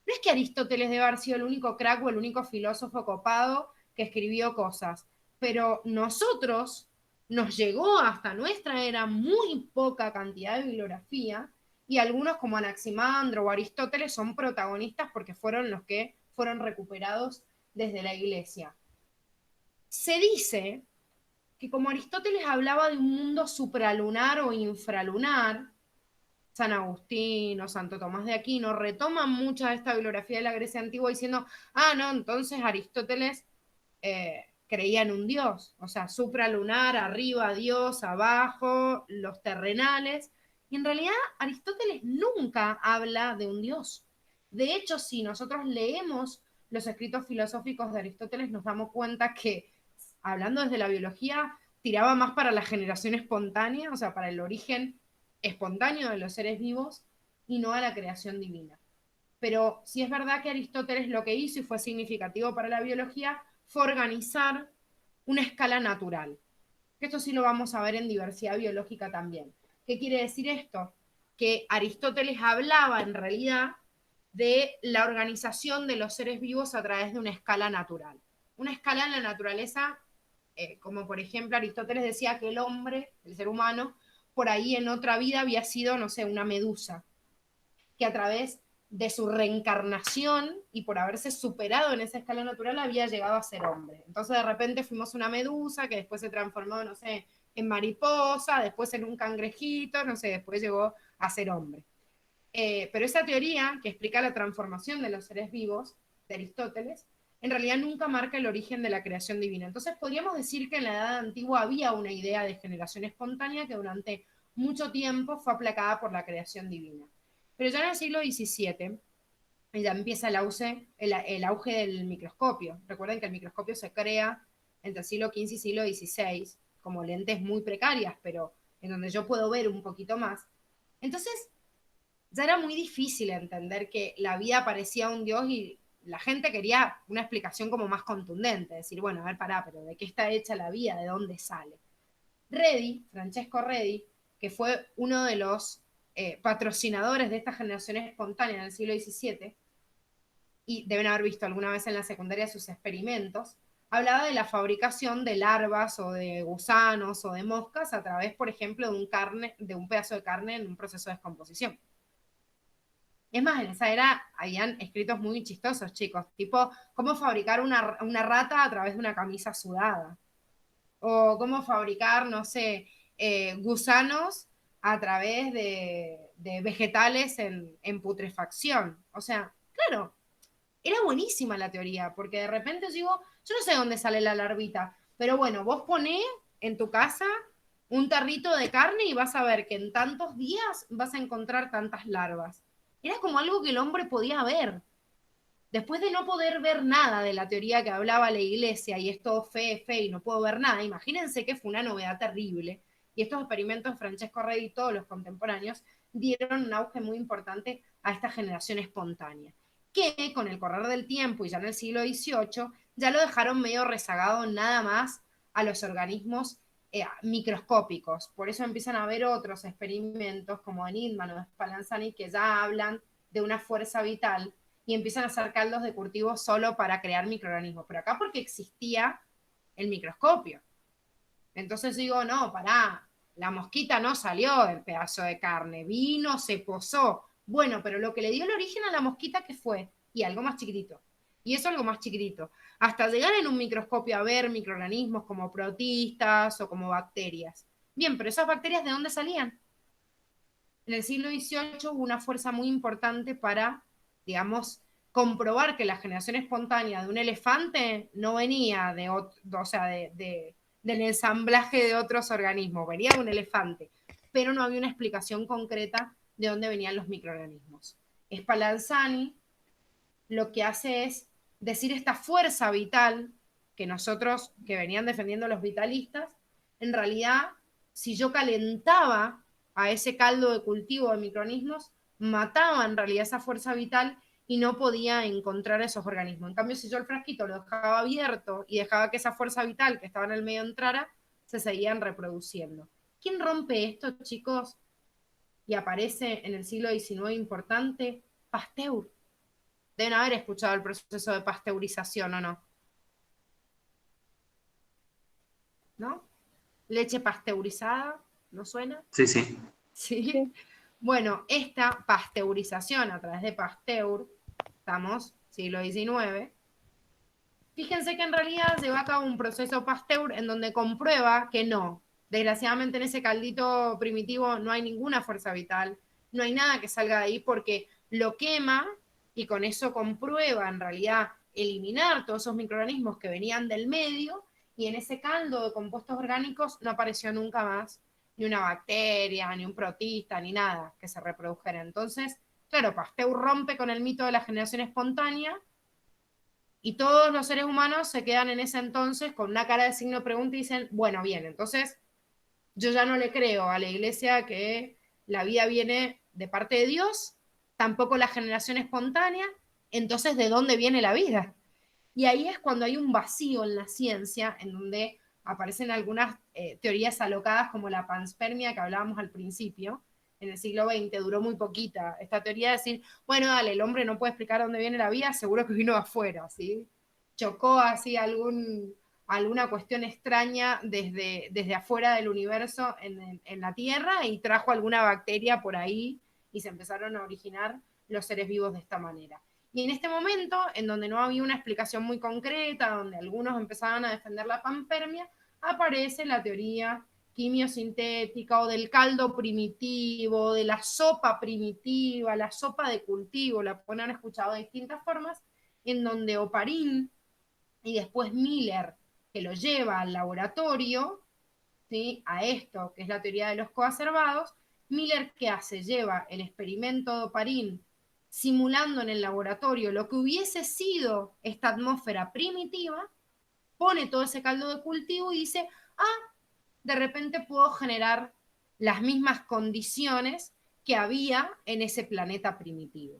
No es que Aristóteles debe haber sido el único crack o el único filósofo copado que escribió cosas, pero nosotros nos llegó hasta nuestra era muy poca cantidad de bibliografía y algunos como Anaximandro o Aristóteles son protagonistas porque fueron los que fueron recuperados desde la iglesia. Se dice que como Aristóteles hablaba de un mundo supralunar o infralunar, San Agustín o Santo Tomás de Aquino retoman mucha de esta bibliografía de la Grecia antigua diciendo, no, entonces Aristóteles creía en un dios, o sea, supralunar, arriba Dios, abajo, los terrenales, y en realidad Aristóteles nunca habla de un dios. De hecho, si nosotros leemos los escritos filosóficos de Aristóteles, nos damos cuenta que, hablando desde la biología, tiraba más para la generación espontánea, o sea, para el origen espontáneo de los seres vivos, y no a la creación divina. Pero sí es verdad que Aristóteles lo que hizo, y fue significativo para la biología, fue organizar una escala natural. Esto sí lo vamos a ver en diversidad biológica también. ¿Qué quiere decir esto? Que Aristóteles hablaba en realidad de la organización de los seres vivos a través de una escala natural. Una escala en la naturaleza, como por ejemplo Aristóteles decía que el hombre, el ser humano, por ahí en otra vida había sido, no sé, una medusa, que a través de su reencarnación y por haberse superado en esa escala natural había llegado a ser hombre. Entonces de repente fuimos una medusa que después se transformó, no sé, en mariposa, después en un cangrejito, no sé, después llegó a ser hombre. Pero esa teoría que explica la transformación de los seres vivos de Aristóteles, en realidad nunca marca el origen de la creación divina. Entonces podríamos decir que en la Edad Antigua había una idea de generación espontánea que durante mucho tiempo fue aplacada por la creación divina. Pero ya en el siglo XVII ya empieza el auge del microscopio. Recuerden que el microscopio se crea entre el siglo XV y siglo XVI, como lentes muy precarias, pero en donde yo puedo ver un poquito más. Entonces, ya era muy difícil entender que la vida parecía un dios y la gente quería una explicación como más contundente, decir, bueno, a ver, pará, pero ¿de qué está hecha la vida? ¿De dónde sale? Redi, Francesco Redi, que fue uno de los patrocinadores de esta generación espontánea en el siglo XVII, y deben haber visto alguna vez en la secundaria sus experimentos, hablaba de la fabricación de larvas o de gusanos o de moscas a través, por ejemplo, de un pedazo de carne en un proceso de descomposición. Es más, en esa era habían escritos muy chistosos, chicos, tipo cómo fabricar una rata a través de una camisa sudada, o cómo fabricar, no sé, gusanos a través de vegetales en putrefacción. O sea, claro, era buenísima la teoría, porque de repente digo, yo no sé dónde sale la larvita, pero bueno, vos ponés en tu casa un tarrito de carne y vas a ver que en tantos días vas a encontrar tantas larvas. Era como algo que el hombre podía ver. Después de no poder ver nada de la teoría que hablaba la iglesia y es todo fe y no puedo ver nada, imagínense que fue una novedad terrible. Y estos experimentos de Francesco Redi y todos los contemporáneos dieron un auge muy importante a esta generación espontánea, que con el correr del tiempo y ya en el siglo XVIII ya lo dejaron medio rezagado nada más a los organismos microscópicos. Por eso empiezan a haber otros experimentos como Enigman o Spallanzani que ya hablan de una fuerza vital y empiezan a hacer caldos de cultivo solo para crear microorganismos. Pero acá porque existía el microscopio. Entonces digo, no, pará, la mosquita no salió del pedazo de carne, vino, se posó. Bueno, pero lo que le dio el origen a la mosquita, ¿qué fue? Y algo más chiquitito. Y eso algo más chiquitito. Hasta llegar en un microscopio a ver microorganismos como protistas o como bacterias. Bien, pero esas bacterias, ¿de dónde salían? En el siglo XVIII hubo una fuerza muy importante para, digamos, comprobar que la generación espontánea de un elefante no venía del ensamblaje de otros organismos, venía de un elefante, pero no había una explicación concreta de dónde venían los microorganismos. Spallanzani lo que hace es decir esta fuerza vital que nosotros, que venían defendiendo los vitalistas, en realidad, si yo calentaba a ese caldo de cultivo de microorganismos, mataba en realidad esa fuerza vital y no podía encontrar esos organismos. En cambio, si yo el frasquito lo dejaba abierto y dejaba que esa fuerza vital que estaba en el medio entrara, se seguían reproduciendo. ¿Quién rompe esto, chicos? Y aparece en el siglo XIX importante, Pasteur. Deben haber escuchado el proceso de pasteurización, ¿o no? ¿No? Leche pasteurizada, ¿no suena? Sí, sí. Sí. Bueno, esta pasteurización a través de Pasteur, estamos, siglo XIX, fíjense que en realidad lleva a cabo un proceso Pasteur en donde comprueba que no. Desgraciadamente en ese caldito primitivo no hay ninguna fuerza vital, no hay nada que salga de ahí porque lo quema y con eso comprueba en realidad eliminar todos esos microorganismos que venían del medio y en ese caldo de compuestos orgánicos no apareció nunca más ni una bacteria, ni un protista, ni nada que se reprodujera. Entonces, claro, Pasteur rompe con el mito de la generación espontánea y todos los seres humanos se quedan en ese entonces con una cara de signo de pregunta y dicen, bueno, bien, entonces yo ya no le creo a la iglesia que la vida viene de parte de Dios, tampoco la generación espontánea, entonces ¿de dónde viene la vida? Y ahí es cuando hay un vacío en la ciencia, en donde aparecen algunas teorías alocadas como la panspermia que hablábamos al principio, en el siglo XX, duró muy poquita. Esta teoría de decir, bueno, dale, el hombre no puede explicar dónde viene la vida, seguro que vino de afuera, ¿sí? Chocó así alguna cuestión extraña desde afuera del universo en la Tierra y trajo alguna bacteria por ahí y se empezaron a originar los seres vivos de esta manera. Y en este momento, en donde no había una explicación muy concreta, donde algunos empezaban a defender la panspermia, aparece la teoría quimiosintética o del caldo primitivo, de la sopa primitiva, la sopa de cultivo, la pueden haber escuchado de distintas formas, en donde Oparin y después Miller, que lo lleva al laboratorio, ¿sí? A esto, que es la teoría de los coacervados, Miller, ¿qué hace? Lleva el experimento de Oparin simulando en el laboratorio lo que hubiese sido esta atmósfera primitiva, pone todo ese caldo de cultivo y dice, de repente puedo generar las mismas condiciones que había en ese planeta primitivo.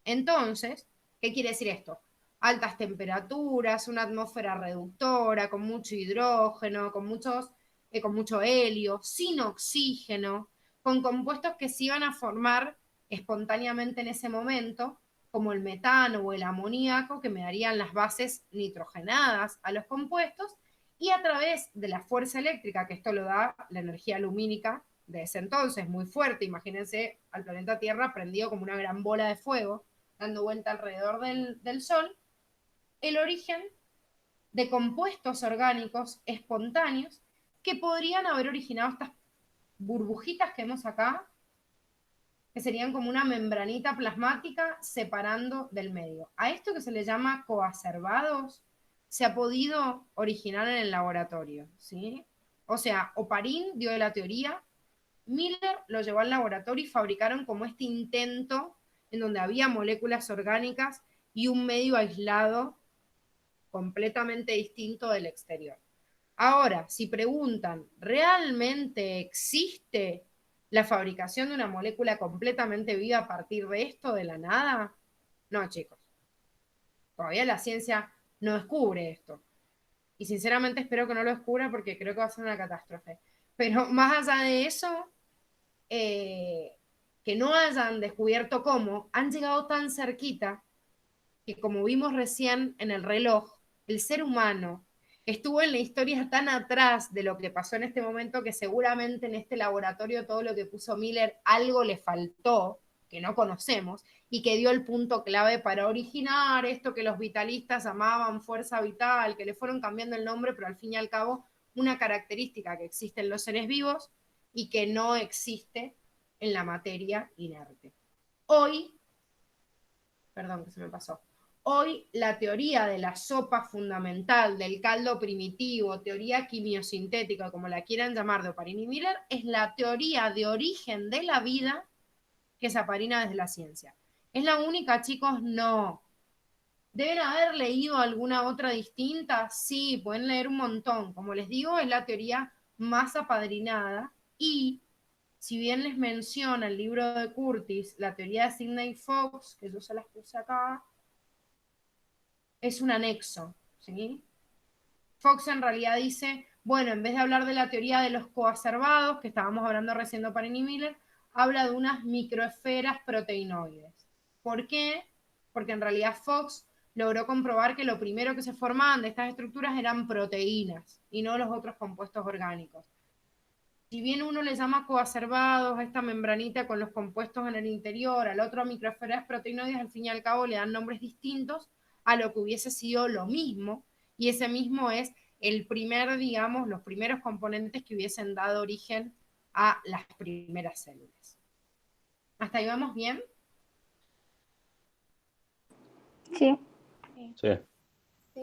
Entonces, ¿qué quiere decir esto? Altas temperaturas, una atmósfera reductora, con mucho hidrógeno, con mucho helio, sin oxígeno, con compuestos que se iban a formar espontáneamente en ese momento, como el metano o el amoníaco, que me darían las bases nitrogenadas a los compuestos, y a través de la fuerza eléctrica, que esto lo da la energía lumínica de ese entonces, muy fuerte, imagínense al planeta Tierra prendido como una gran bola de fuego, dando vuelta alrededor del Sol, el origen de compuestos orgánicos espontáneos que podrían haber originado estas burbujitas que vemos acá, que serían como una membranita plasmática separando del medio. A esto que se le llama coacervados se ha podido originar en el laboratorio, ¿sí? O sea, Oparin dio la teoría, Miller lo llevó al laboratorio y fabricaron como este intento en donde había moléculas orgánicas y un medio aislado completamente distinto del exterior. Ahora, si preguntan, ¿realmente existe la fabricación de una molécula completamente viva a partir de esto, de la nada? No, chicos. Todavía la ciencia no descubre esto. Y sinceramente espero que no lo descubra porque creo que va a ser una catástrofe. Pero más allá de eso, que no hayan descubierto cómo, han llegado tan cerquita que, como vimos recién en el reloj, el ser humano estuvo en la historia tan atrás de lo que pasó en este momento que seguramente en este laboratorio todo lo que puso Miller algo le faltó, que no conocemos, y que dio el punto clave para originar esto que los vitalistas llamaban fuerza vital, que le fueron cambiando el nombre, pero al fin y al cabo una característica que existe en los seres vivos y que no existe en la materia inerte. Hoy, perdón que se me pasó, hoy la teoría de la sopa fundamental, del caldo primitivo, teoría quimiosintética, como la quieran llamar, de Oparin y Miller, es la teoría de origen de la vida que se aparina desde la ciencia. ¿Es la única, chicos? No. ¿Deben haber leído alguna otra distinta? Sí, pueden leer un montón. Como les digo, es la teoría más apadrinada y, si bien les menciona el libro de Curtis, la teoría de Sidney Fox, que yo se las puse acá, es un anexo, ¿sí? Fox en realidad dice, bueno, en vez de hablar de la teoría de los coacervados, que estábamos hablando recién de Oparin y Miller, habla de unas microesferas proteinoides. ¿Por qué? Porque en realidad Fox logró comprobar que lo primero que se formaban de estas estructuras eran proteínas y no los otros compuestos orgánicos. Si bien uno le llama coacervados a esta membranita con los compuestos en el interior, al otro a microesferas proteinoides, al fin y al cabo le dan nombres distintos a lo que hubiese sido lo mismo, y ese mismo es el primer, digamos, los primeros componentes que hubiesen dado origen a las primeras células. ¿Hasta ahí vamos bien? Sí. Sí.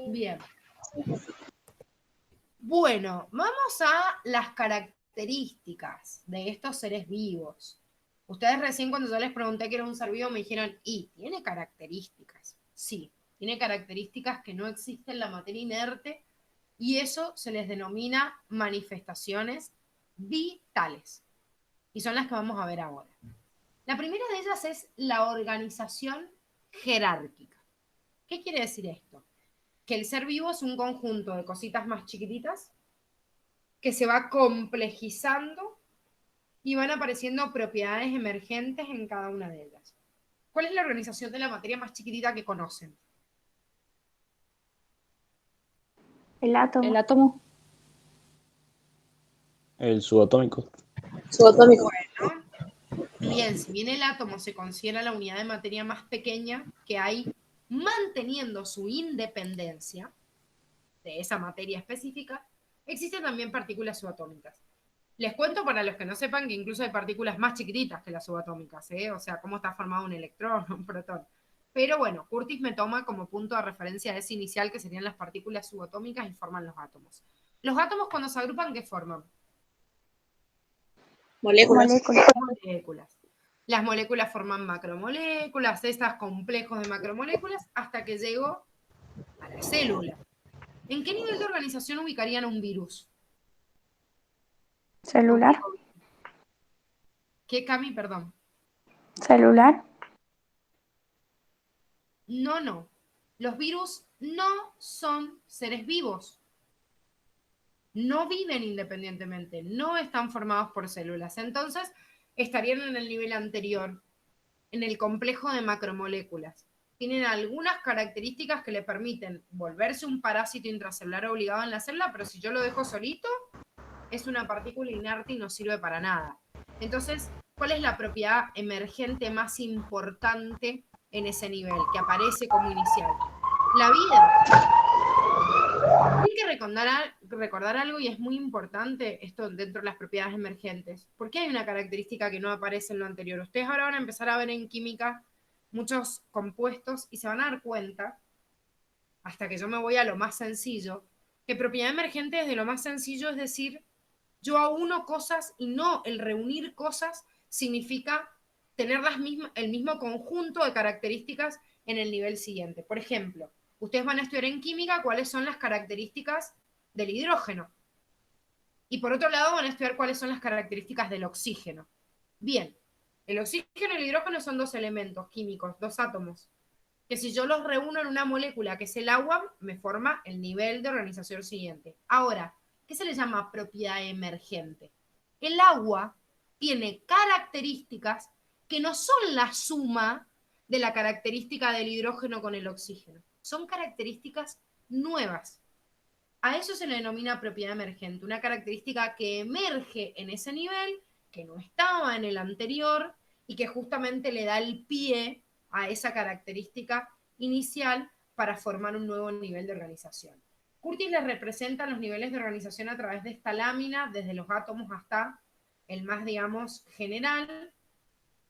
Bien. Bueno, vamos a las características de estos seres vivos. Ustedes recién cuando yo les pregunté qué era un ser vivo me dijeron, y tiene características. Sí, tiene características que no existen en la materia inerte y eso se les denomina manifestaciones vitales. Y son las que vamos a ver ahora. La primera de ellas es la organización jerárquica. ¿Qué quiere decir esto? Que el ser vivo es un conjunto de cositas más chiquititas que se va complejizando y van apareciendo propiedades emergentes en cada una de ellas. ¿Cuál es la organización de la materia más chiquitita que conocen? El átomo. El átomo. El subatómico. Subatómico. Bueno, bien, si bien el átomo se considera la unidad de materia más pequeña que hay, manteniendo su independencia de esa materia específica, existen también partículas subatómicas. Les cuento para los que no sepan que incluso hay partículas más chiquititas que las subatómicas, ¿eh? O sea, cómo está formado un electrón, un protón. Pero bueno, Curtis me toma como punto de referencia ese inicial que serían las partículas subatómicas y forman los átomos. Los átomos cuando se agrupan, ¿qué forman? Moléculas. Moléculas. Las moléculas forman macromoléculas, estas complejos de macromoléculas, hasta que llegó a la célula. ¿En qué nivel de organización ubicarían un virus? Celular. ¿Qué, Cami? Perdón. Celular. No. Los virus no son seres vivos. No viven independientemente, no están formados por células. Entonces, estarían en el nivel anterior, en el complejo de macromoléculas. tienen algunas características que le permiten volverse un parásito intracelular obligado en la célula, pero si yo lo dejo solito, es una partícula inerte y no sirve para nada. Entonces, ¿cuál es la propiedad emergente más importante en ese nivel, que aparece como inicial? La vida. Hay que recordar algo, y es muy importante esto dentro de las propiedades emergentes. ¿Por qué hay una característica que no aparece en lo anterior? Ustedes ahora van a empezar a ver en química muchos compuestos y se van a dar cuenta, hasta que yo me voy a lo más sencillo, que propiedad emergente es de lo más sencillo, es decir, yo auno cosas y no el reunir cosas significa tener el mismo conjunto de características en el nivel siguiente. Por ejemplo, ustedes van a estudiar en química cuáles son las características del hidrógeno. Y por otro lado van a estudiar cuáles son las características del oxígeno. Bien, el oxígeno y el hidrógeno son dos elementos químicos, dos átomos, que si yo los reúno en una molécula que es el agua, me forma el nivel de organización siguiente. Ahora, ¿qué se le llama propiedad emergente? El agua tiene características que no son la suma de la característica del hidrógeno con el oxígeno. Son características nuevas. A eso se le denomina propiedad emergente, una característica que emerge en ese nivel, que no estaba en el anterior y que justamente le da el pie a esa característica inicial para formar un nuevo nivel de organización. Curtis les representa los niveles de organización a través de esta lámina, desde los átomos hasta el más, digamos, general.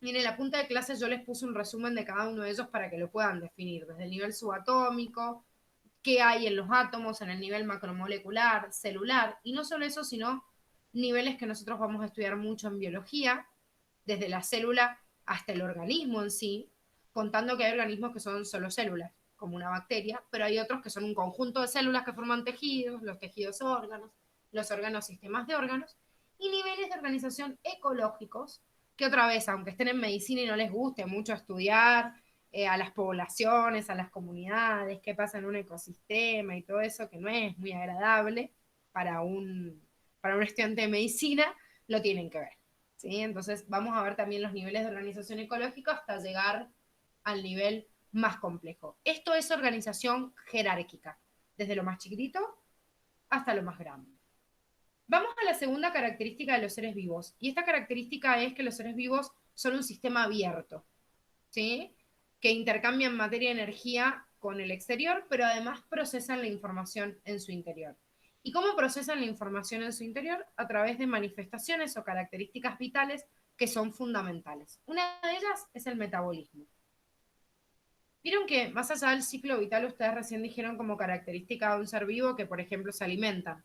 Y en la punta de clase yo les puse un resumen de cada uno de ellos para que lo puedan definir, desde el nivel subatómico, qué hay en los átomos, en el nivel macromolecular, celular, y no solo eso, sino niveles que nosotros vamos a estudiar mucho en biología, desde la célula hasta el organismo en sí, contando que hay organismos que son solo células, como una bacteria, pero hay otros que son un conjunto de células que forman tejidos, los tejidos órganos, los órganos sistemas de órganos, y niveles de organización ecológicos, que otra vez, aunque estén en medicina y no les guste mucho estudiar, a las poblaciones, a las comunidades, qué pasa en un ecosistema y todo eso, que no es muy agradable para un estudiante de medicina, lo tienen que ver. ¿Sí? Entonces vamos a ver también los niveles de organización ecológica hasta llegar al nivel más complejo. Esto es organización jerárquica, desde lo más chiquitito hasta lo más grande. Vamos a la segunda característica de los seres vivos, y esta característica es que los seres vivos son un sistema abierto, ¿sí? Que intercambian materia y energía con el exterior, pero además procesan la información en su interior. ¿Y cómo procesan la información en su interior? A través de manifestaciones o características vitales que son fundamentales. Una de ellas es el metabolismo. Vieron que más allá del ciclo vital, ustedes recién dijeron como característica de un ser vivo que, por ejemplo, se alimenta.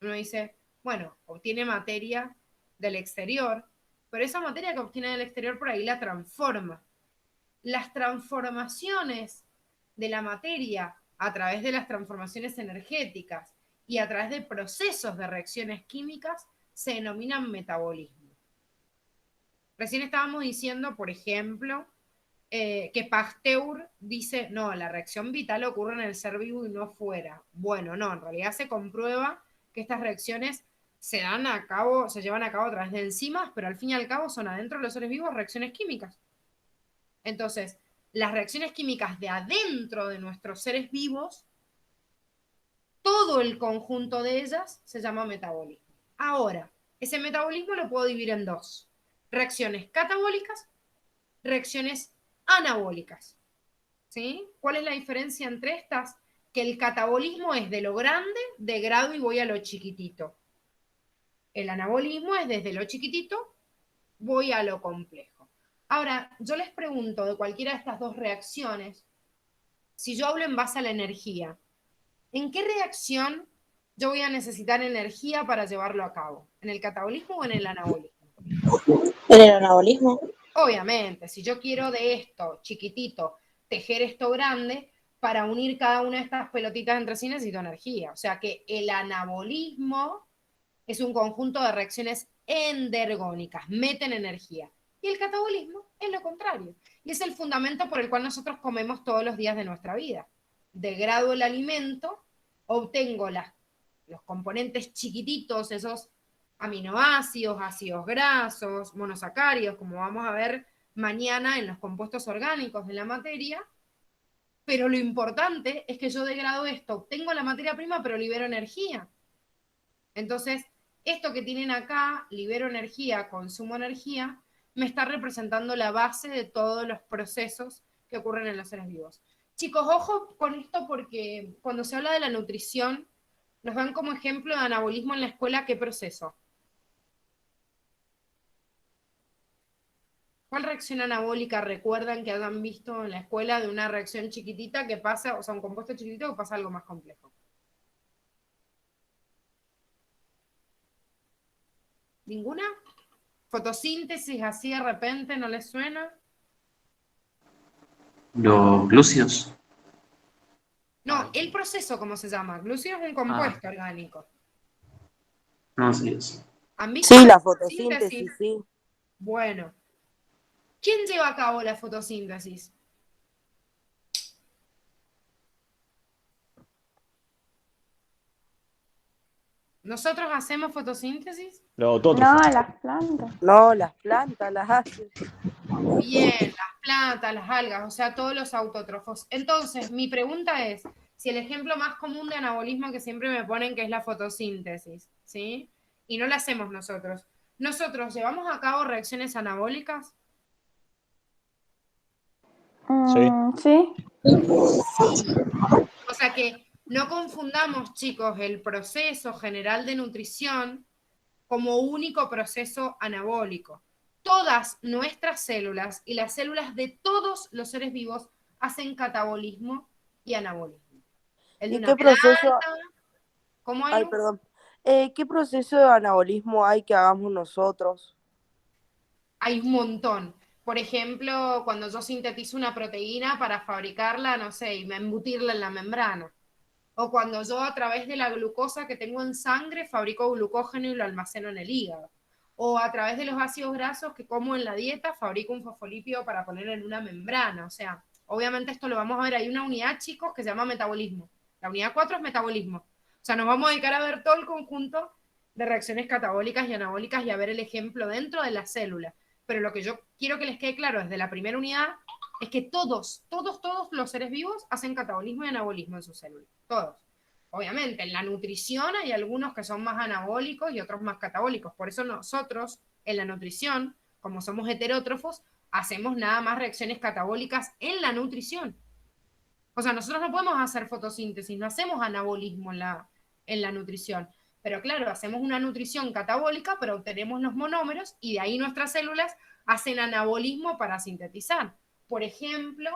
Uno dice, bueno, obtiene materia del exterior, pero esa materia que obtiene del exterior por ahí la transforma. Las transformaciones de la materia a través de las transformaciones energéticas y a través de procesos de reacciones químicas se denominan metabolismo. Recién estábamos diciendo, por ejemplo, que Pasteur dice, no, la reacción vital ocurre en el ser vivo y no fuera. Bueno, no, en realidad se comprueba que estas reacciones se llevan a cabo a través de enzimas, pero al fin y al cabo son adentro de los seres vivos reacciones químicas. Entonces, las reacciones químicas de adentro de nuestros seres vivos, todo el conjunto de ellas se llama metabolismo. Ahora, ese metabolismo lo puedo dividir en dos: reacciones catabólicas, reacciones anabólicas. ¿Sí? ¿Cuál es la diferencia entre estas? Que el catabolismo es de lo grande, de grado, y voy a lo chiquitito. El anabolismo es desde lo chiquitito, voy a lo complejo. Ahora, yo les pregunto, de cualquiera de estas dos reacciones, si yo hablo en base a la energía, ¿en qué reacción yo voy a necesitar energía para llevarlo a cabo? ¿En el catabolismo o en el anabolismo? En el anabolismo. Obviamente, si yo quiero de esto chiquitito tejer esto grande, para unir cada una de estas pelotitas entre sí necesito energía. O sea que el anabolismo es un conjunto de reacciones endergónicas, meten energía. Y el catabolismo es lo contrario. Y es el fundamento por el cual nosotros comemos todos los días de nuestra vida. Degrado el alimento, obtengo los componentes chiquititos, esos aminoácidos, ácidos grasos, monosacáridos, como vamos a ver mañana en los compuestos orgánicos de la materia, pero lo importante es que yo degrado esto, obtengo la materia prima, pero libero energía. Entonces, esto que tienen acá, libero energía, consumo energía, me está representando la base de todos los procesos que ocurren en los seres vivos. Chicos, ojo con esto porque cuando se habla de la nutrición, nos dan como ejemplo de anabolismo en la escuela, ¿qué proceso? ¿Cuál reacción anabólica recuerdan que hayan visto en la escuela de una reacción chiquitita que pasa, o sea, un compuesto chiquitito que pasa algo más complejo? ¿Ninguna? ¿Fotosíntesis así de repente no les suena? Los glúcidos. No, el proceso, ¿cómo se llama? Glúcido es un compuesto orgánico. No sé eso. ¿Han visto Sí, la fotosíntesis? fotosíntesis, sí. Bueno. ¿Quién lleva a cabo la fotosíntesis? ¿Nosotros hacemos fotosíntesis? Los No, autótrofos. las plantas. No, las plantas las hacen. Bien, las plantas, las algas, o sea, todos los autótrofos. Entonces, mi pregunta es, si el ejemplo más común de anabolismo que siempre me ponen que es la fotosíntesis, ¿sí? Y no la hacemos nosotros. ¿Nosotros llevamos a cabo reacciones anabólicas? Sí. Sí. O sea que no confundamos, chicos, el proceso general de nutrición como único proceso anabólico. Todas nuestras células y las células de todos los seres vivos hacen catabolismo y anabolismo. El de ¿Y una qué proceso? planta, ¿cómo Ay, hay? perdón. ¿Qué proceso de anabolismo hay que hagamos nosotros? Hay un montón. Por ejemplo, cuando yo sintetizo una proteína para fabricarla, no sé, y embutirla en la membrana. O cuando yo a través de la glucosa que tengo en sangre fabrico glucógeno y lo almaceno en el hígado. O a través de los ácidos grasos que como en la dieta fabrico un fosfolípido para poner en una membrana. O sea, obviamente esto lo vamos a ver. Hay una unidad, chicos, que se llama metabolismo. La unidad 4 es metabolismo. O sea, nos vamos a dedicar a ver todo el conjunto de reacciones catabólicas y anabólicas y a ver el ejemplo dentro de la célula. Pero lo que yo quiero que les quede claro desde la primera unidad es que todos los seres vivos hacen catabolismo y anabolismo en sus células. Todos. Obviamente, en la nutrición hay algunos que son más anabólicos y otros más catabólicos. Por eso nosotros, en la nutrición, como somos heterótrofos, hacemos nada más reacciones catabólicas en la nutrición. O sea, nosotros no podemos hacer fotosíntesis, no hacemos anabolismo en la nutrición. Pero claro, hacemos una nutrición catabólica, pero obtenemos los monómeros y de ahí nuestras células hacen anabolismo para sintetizar. Por ejemplo,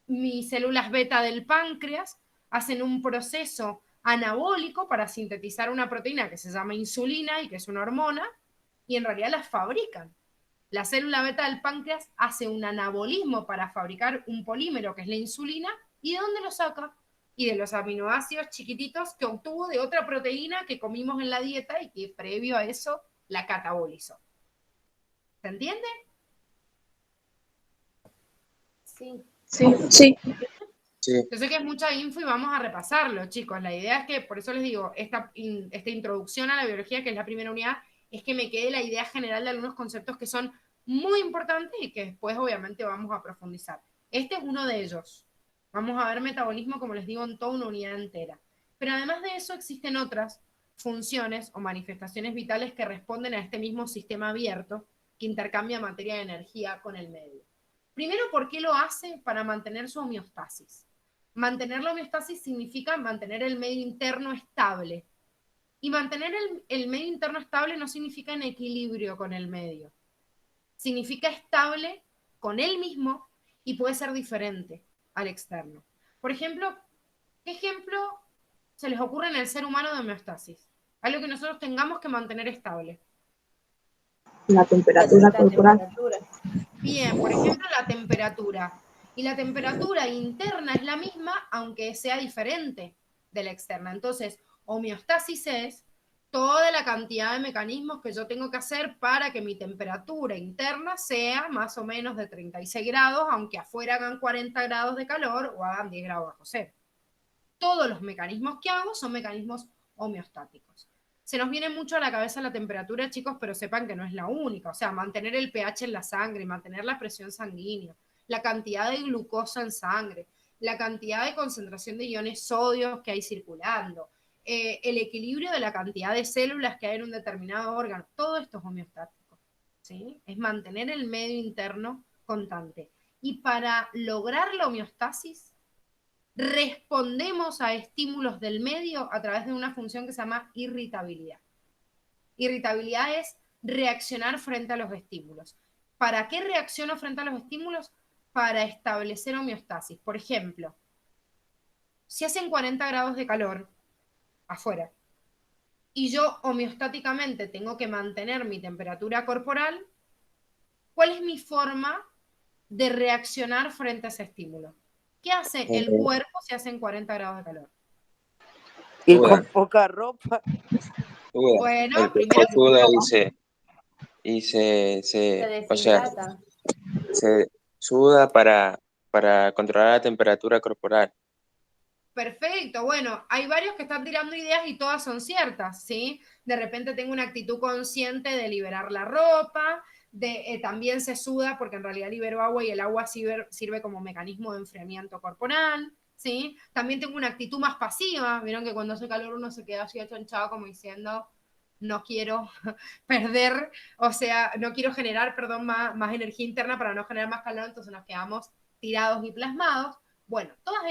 mis células beta del páncreas hacen un proceso anabólico para sintetizar una proteína que se llama insulina y que es una hormona, y en realidad las fabrican. La célula beta del páncreas hace un anabolismo para fabricar un polímero que es la insulina, ¿y de dónde lo saca? Y de los aminoácidos chiquititos que obtuvo de otra proteína que comimos en la dieta y que previo a eso la catabolizó. ¿Se entiende? Sí. Sí. Yo sé que es mucha info y vamos a repasarlo, chicos. La idea es que, por eso les digo, esta introducción a la biología, que es la primera unidad, es que me quede la idea general de algunos conceptos que son muy importantes y que después obviamente vamos a profundizar. Este es uno de ellos. Vamos a ver metabolismo, como les digo, en toda una unidad entera. Pero además de eso existen otras funciones o manifestaciones vitales que responden a este mismo sistema abierto que intercambia materia y energía con el medio. Primero, ¿por qué lo hace? Para mantener su homeostasis. Mantener la homeostasis significa mantener el medio interno estable. Y mantener el medio interno estable no significa en equilibrio con el medio. Significa estable con él mismo y puede ser diferente al externo. Por ejemplo, ¿qué ejemplo se les ocurre en el ser humano de homeostasis? Algo que nosotros tengamos que mantener estable. La temperatura corporal. Bien, por ejemplo, la temperatura. Y la temperatura interna es la misma, aunque sea diferente de la externa. Entonces, homeostasis es toda la cantidad de mecanismos que yo tengo que hacer para que mi temperatura interna sea más o menos de 36 grados, aunque afuera hagan 40 grados de calor o hagan 10 grados bajo cero. Todos los mecanismos que hago son mecanismos homeostáticos. Se nos viene mucho a la cabeza la temperatura, chicos, pero sepan que no es la única. O sea, mantener el pH en la sangre, mantener la presión sanguínea, la cantidad de glucosa en sangre, la cantidad de concentración de iones sodios que hay circulando, el equilibrio de la cantidad de células que hay en un determinado órgano. Todo esto es homeostático, ¿sí? Es mantener el medio interno constante. Y para lograr la homeostasis, respondemos a estímulos del medio a través de una función que se llama irritabilidad. Irritabilidad es reaccionar frente a los estímulos. ¿Para qué reacciono frente a los estímulos? Para establecer homeostasis. Por ejemplo, si hacen 40 grados de calor afuera y yo homeostáticamente tengo que mantener mi temperatura corporal, ¿cuál es mi forma de reaccionar frente a ese estímulo? ¿Qué hace el cuerpo si hacen 40 grados de calor? Y Suda. con poca ropa. Suda. Bueno, El cuerpo primero que suda todo, y Se o sea, deshidrata. se suda para controlar la temperatura corporal. perfecto, bueno, hay varios que están tirando ideas y todas son ciertas, ¿sí? De repente tengo una actitud consciente de liberar la ropa, también se suda porque en realidad libero agua y el agua sirve como mecanismo de enfriamiento corporal, ¿sí? También tengo una actitud más pasiva, vieron que cuando hace calor uno se queda así achonchado como diciendo, no quiero perder, o sea, no quiero generar, perdón, más energía interna para no generar más calor, entonces nos quedamos tirados y plasmados. Bueno, todas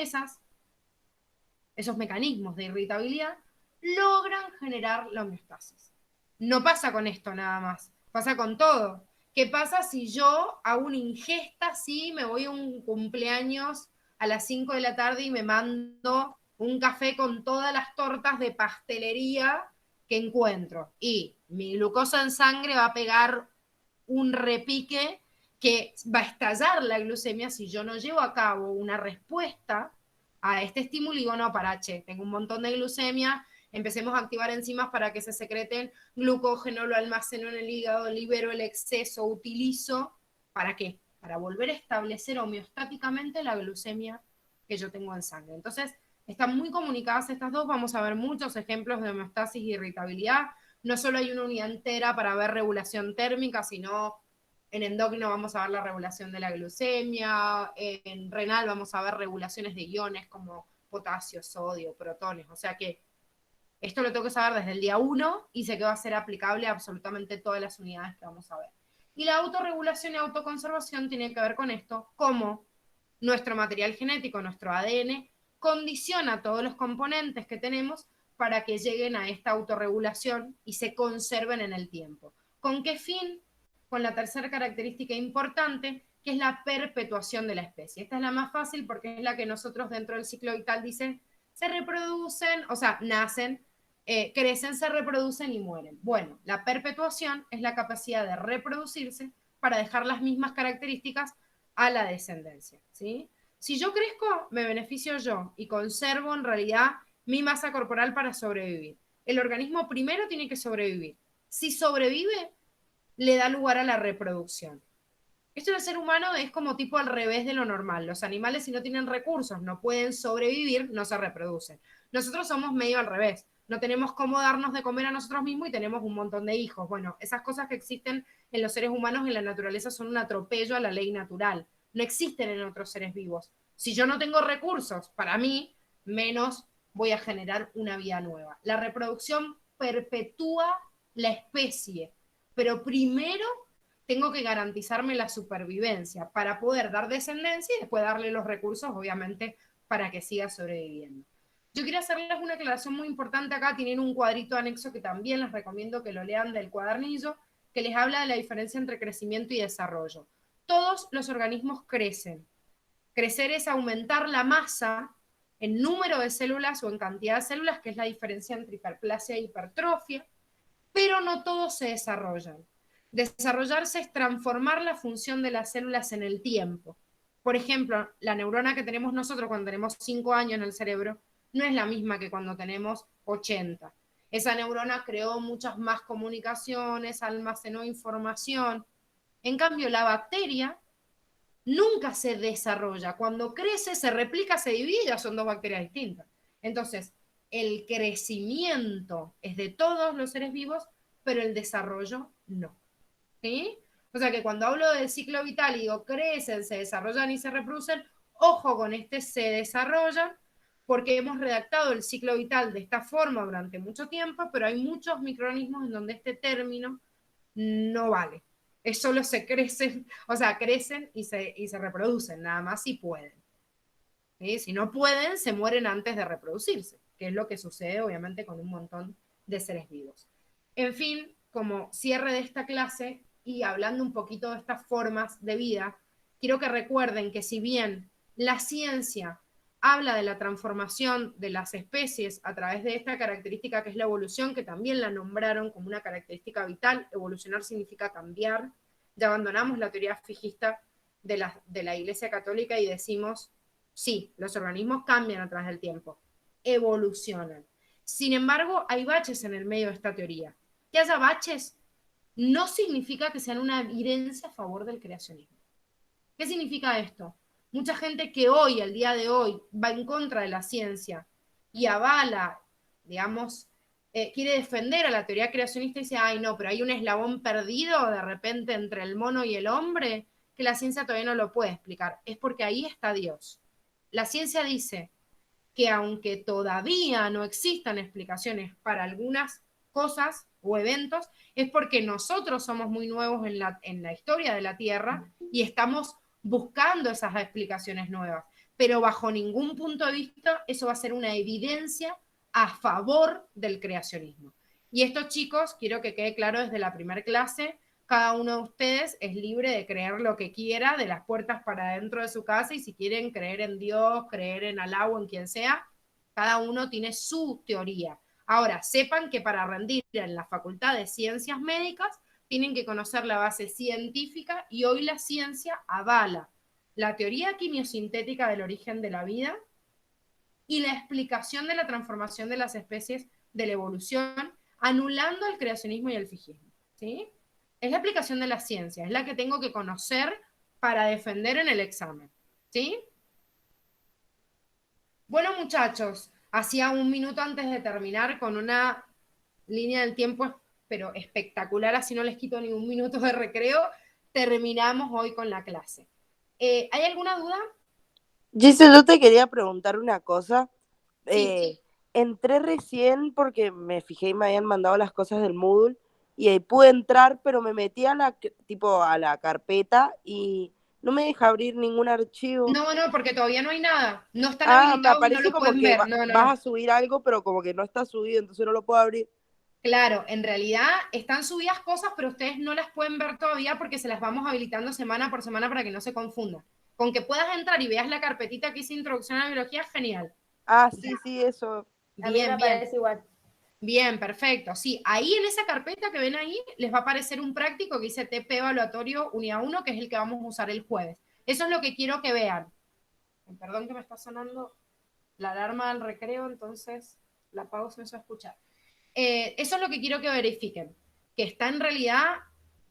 esos mecanismos de irritabilidad logran generar la homeostasis. No pasa con esto nada más, pasa con todo. ¿Qué pasa si yo hago una ingesta, sí, me voy a un cumpleaños a las 5 de la tarde y me mando un café con todas las tortas de pastelería que encuentro? Y mi glucosa en sangre va a pegar un repique que va a estallar la glucemia si yo no llevo a cabo una respuesta a este estímulo y digo, no, parache, tengo un montón de glucemia, empecemos a activar enzimas para que se secreten glucógeno, lo almaceno en el hígado, libero el exceso, utilizo, ¿para qué? Para volver a establecer homeostáticamente la glucemia que yo tengo en sangre. Entonces, están muy comunicadas estas dos, vamos a ver muchos ejemplos de homeostasis y irritabilidad. No solo hay una unidad entera para ver regulación térmica, sino en endocrino vamos a ver la regulación de la glucemia, en renal vamos a ver regulaciones de iones como potasio, sodio, protones, o sea que esto lo tengo que saber desde el día 1 y sé que va a ser aplicable a absolutamente todas las unidades que vamos a ver. Y la autorregulación y autoconservación tiene que ver con esto, cómo nuestro material genético, nuestro ADN, condiciona todos los componentes que tenemos para que lleguen a esta autorregulación y se conserven en el tiempo. ¿Con qué fin? Con la tercera característica importante, que es la perpetuación de la especie. Esta es la más fácil porque es la que nosotros dentro del ciclo vital dicen, se reproducen, o sea, nacen, crecen, se reproducen y mueren. Bueno, la perpetuación es la capacidad de reproducirse para dejar las mismas características a la descendencia, ¿sí? Si yo crezco, me beneficio yo y conservo en realidad mi masa corporal para sobrevivir. El organismo primero tiene que sobrevivir. Si sobrevive, le da lugar a la reproducción. Esto del ser humano es como tipo al revés de lo normal. Los animales, si no tienen recursos, no pueden sobrevivir, no se reproducen. Nosotros somos medio al revés. No tenemos cómo darnos de comer a nosotros mismos y tenemos un montón de hijos. Bueno, esas cosas que existen en los seres humanos en la naturaleza son un atropello a la ley natural. No existen en otros seres vivos. Si yo no tengo recursos para mí, menos voy a generar una vida nueva. La reproducción perpetúa la especie, pero primero tengo que garantizarme la supervivencia para poder dar descendencia y después darle los recursos, obviamente, para que siga sobreviviendo. Yo quiero hacerles una aclaración muy importante acá. Tienen un cuadrito anexo que también les recomiendo que lo lean del cuadernillo, que les habla de la diferencia entre crecimiento y desarrollo. Todos los organismos crecen. Crecer es aumentar la masa en número de células o en cantidad de células, que es la diferencia entre hiperplasia e hipertrofia, pero no todos se desarrollan. Desarrollarse es transformar la función de las células en el tiempo. Por ejemplo, la neurona que tenemos nosotros cuando tenemos 5 años en el cerebro no es la misma que cuando tenemos 80. Esa neurona creó muchas más comunicaciones, almacenó información. En cambio, la bacteria nunca se desarrolla. Cuando crece, se replica, se divide, ya son dos bacterias distintas. Entonces, el crecimiento es de todos los seres vivos, pero el desarrollo no. ¿Sí? O sea que cuando hablo del ciclo vital y digo crecen, se desarrollan y se reproducen, ojo con este se desarrollan, porque hemos redactado el ciclo vital de esta forma durante mucho tiempo, pero hay muchos microorganismos en donde este término no vale. Es solo se crecen, o sea, crecen y se reproducen, nada más si pueden. ¿Sí? Si no pueden, se mueren antes de reproducirse, que es lo que sucede obviamente con un montón de seres vivos. En fin, como cierre de esta clase y hablando un poquito de estas formas de vida, quiero que recuerden que si bien la ciencia habla de la transformación de las especies a través de esta característica que es la evolución, que también la nombraron como una característica vital, evolucionar significa cambiar, ya abandonamos la teoría fijista de la Iglesia Católica y decimos, sí, los organismos cambian a través del tiempo, evolucionan. Sin embargo, hay baches en el medio de esta teoría. Que haya baches no significa que sean una evidencia a favor del creacionismo. ¿Qué significa esto? Mucha gente que hoy, al día de hoy, va en contra de la ciencia y avala, digamos, quiere defender a la teoría creacionista y dice, ay no, pero hay un eslabón perdido de repente entre el mono y el hombre que la ciencia todavía no lo puede explicar. Es porque ahí está Dios. La ciencia dice que aunque todavía no existan explicaciones para algunas cosas o eventos, es porque nosotros somos muy nuevos en la historia de la Tierra y estamos buscando esas explicaciones nuevas. Pero bajo ningún punto de vista eso va a ser una evidencia a favor del creacionismo. Y esto, chicos, quiero que quede claro desde la primera clase, cada uno de ustedes es libre de creer lo que quiera, de las puertas para dentro de su casa, y si quieren creer en Dios, creer en Alá o en quien sea, cada uno tiene su teoría. Ahora, sepan que para rendir en la Facultad de Ciencias Médicas tienen que conocer la base científica y hoy la ciencia avala la teoría quimiosintética del origen de la vida y la explicación de la transformación de las especies de la evolución, anulando el creacionismo y el fijismo. ¿Sí? Es la aplicación de la ciencia, es la que tengo que conocer para defender en el examen. ¿Sí? Bueno, muchachos, hacía un minuto antes de terminar con una línea del tiempo, pero espectacular, así no les quito ni un minuto de recreo, terminamos hoy con la clase. ¿Hay alguna duda? Giselle, yo te quería preguntar una cosa. Sí. Entré recién porque me fijé y me habían mandado las cosas del Moodle y ahí pude entrar, pero me metí a la carpeta y no me deja abrir ningún archivo. No, porque todavía no hay nada. No están Me habilitados y no aparece lo como pueden que ver. No. vas a subir algo, pero como que no está subido, entonces no lo puedo abrir. Claro, en realidad están subidas cosas, pero ustedes no las pueden ver todavía porque se las vamos habilitando semana por semana para que no se confundan. Con que puedas entrar y veas la carpetita que dice Introducción a la Biología, genial. Sí, eso. A mí me aparece igual. Bien, perfecto. Sí, ahí en esa carpeta que ven ahí les va a aparecer un práctico que dice TP Evaluatorio Unidad 1, que es el que vamos a usar el jueves. Eso es lo que quiero que vean. Perdón que me está sonando la alarma del recreo, entonces la apago si no se va a escuchar. Eso es lo que quiero que verifiquen, que está en realidad,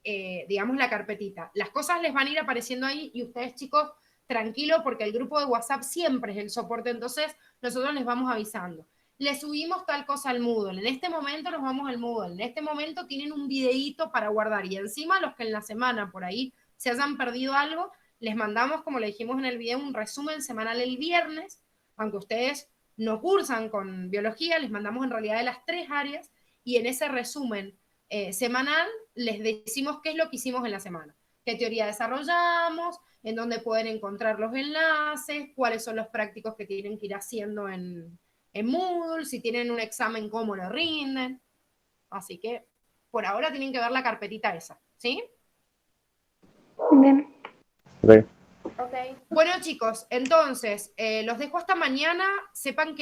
digamos, la carpetita. Las cosas les van a ir apareciendo ahí y ustedes, chicos, tranquilos, porque el grupo de WhatsApp siempre es el soporte, entonces nosotros les vamos avisando. Les subimos tal cosa al Moodle, en este momento nos vamos al Moodle, en este momento tienen un videíto para guardar y encima los que en la semana por ahí se hayan perdido algo, les mandamos, como le dijimos en el video, un resumen semanal el viernes, aunque ustedes no cursan con biología, les mandamos en realidad de las 3 áreas y en ese resumen semanal les decimos qué es lo que hicimos en la semana, qué teoría desarrollamos, en dónde pueden encontrar los enlaces, cuáles son los prácticos que tienen que ir haciendo en Moodle, si tienen un examen, cómo lo rinden. Así que por ahora tienen que ver la carpetita esa, ¿sí? Bien. Ok. Ok. Bueno, chicos, entonces los dejo hasta mañana. Sepan que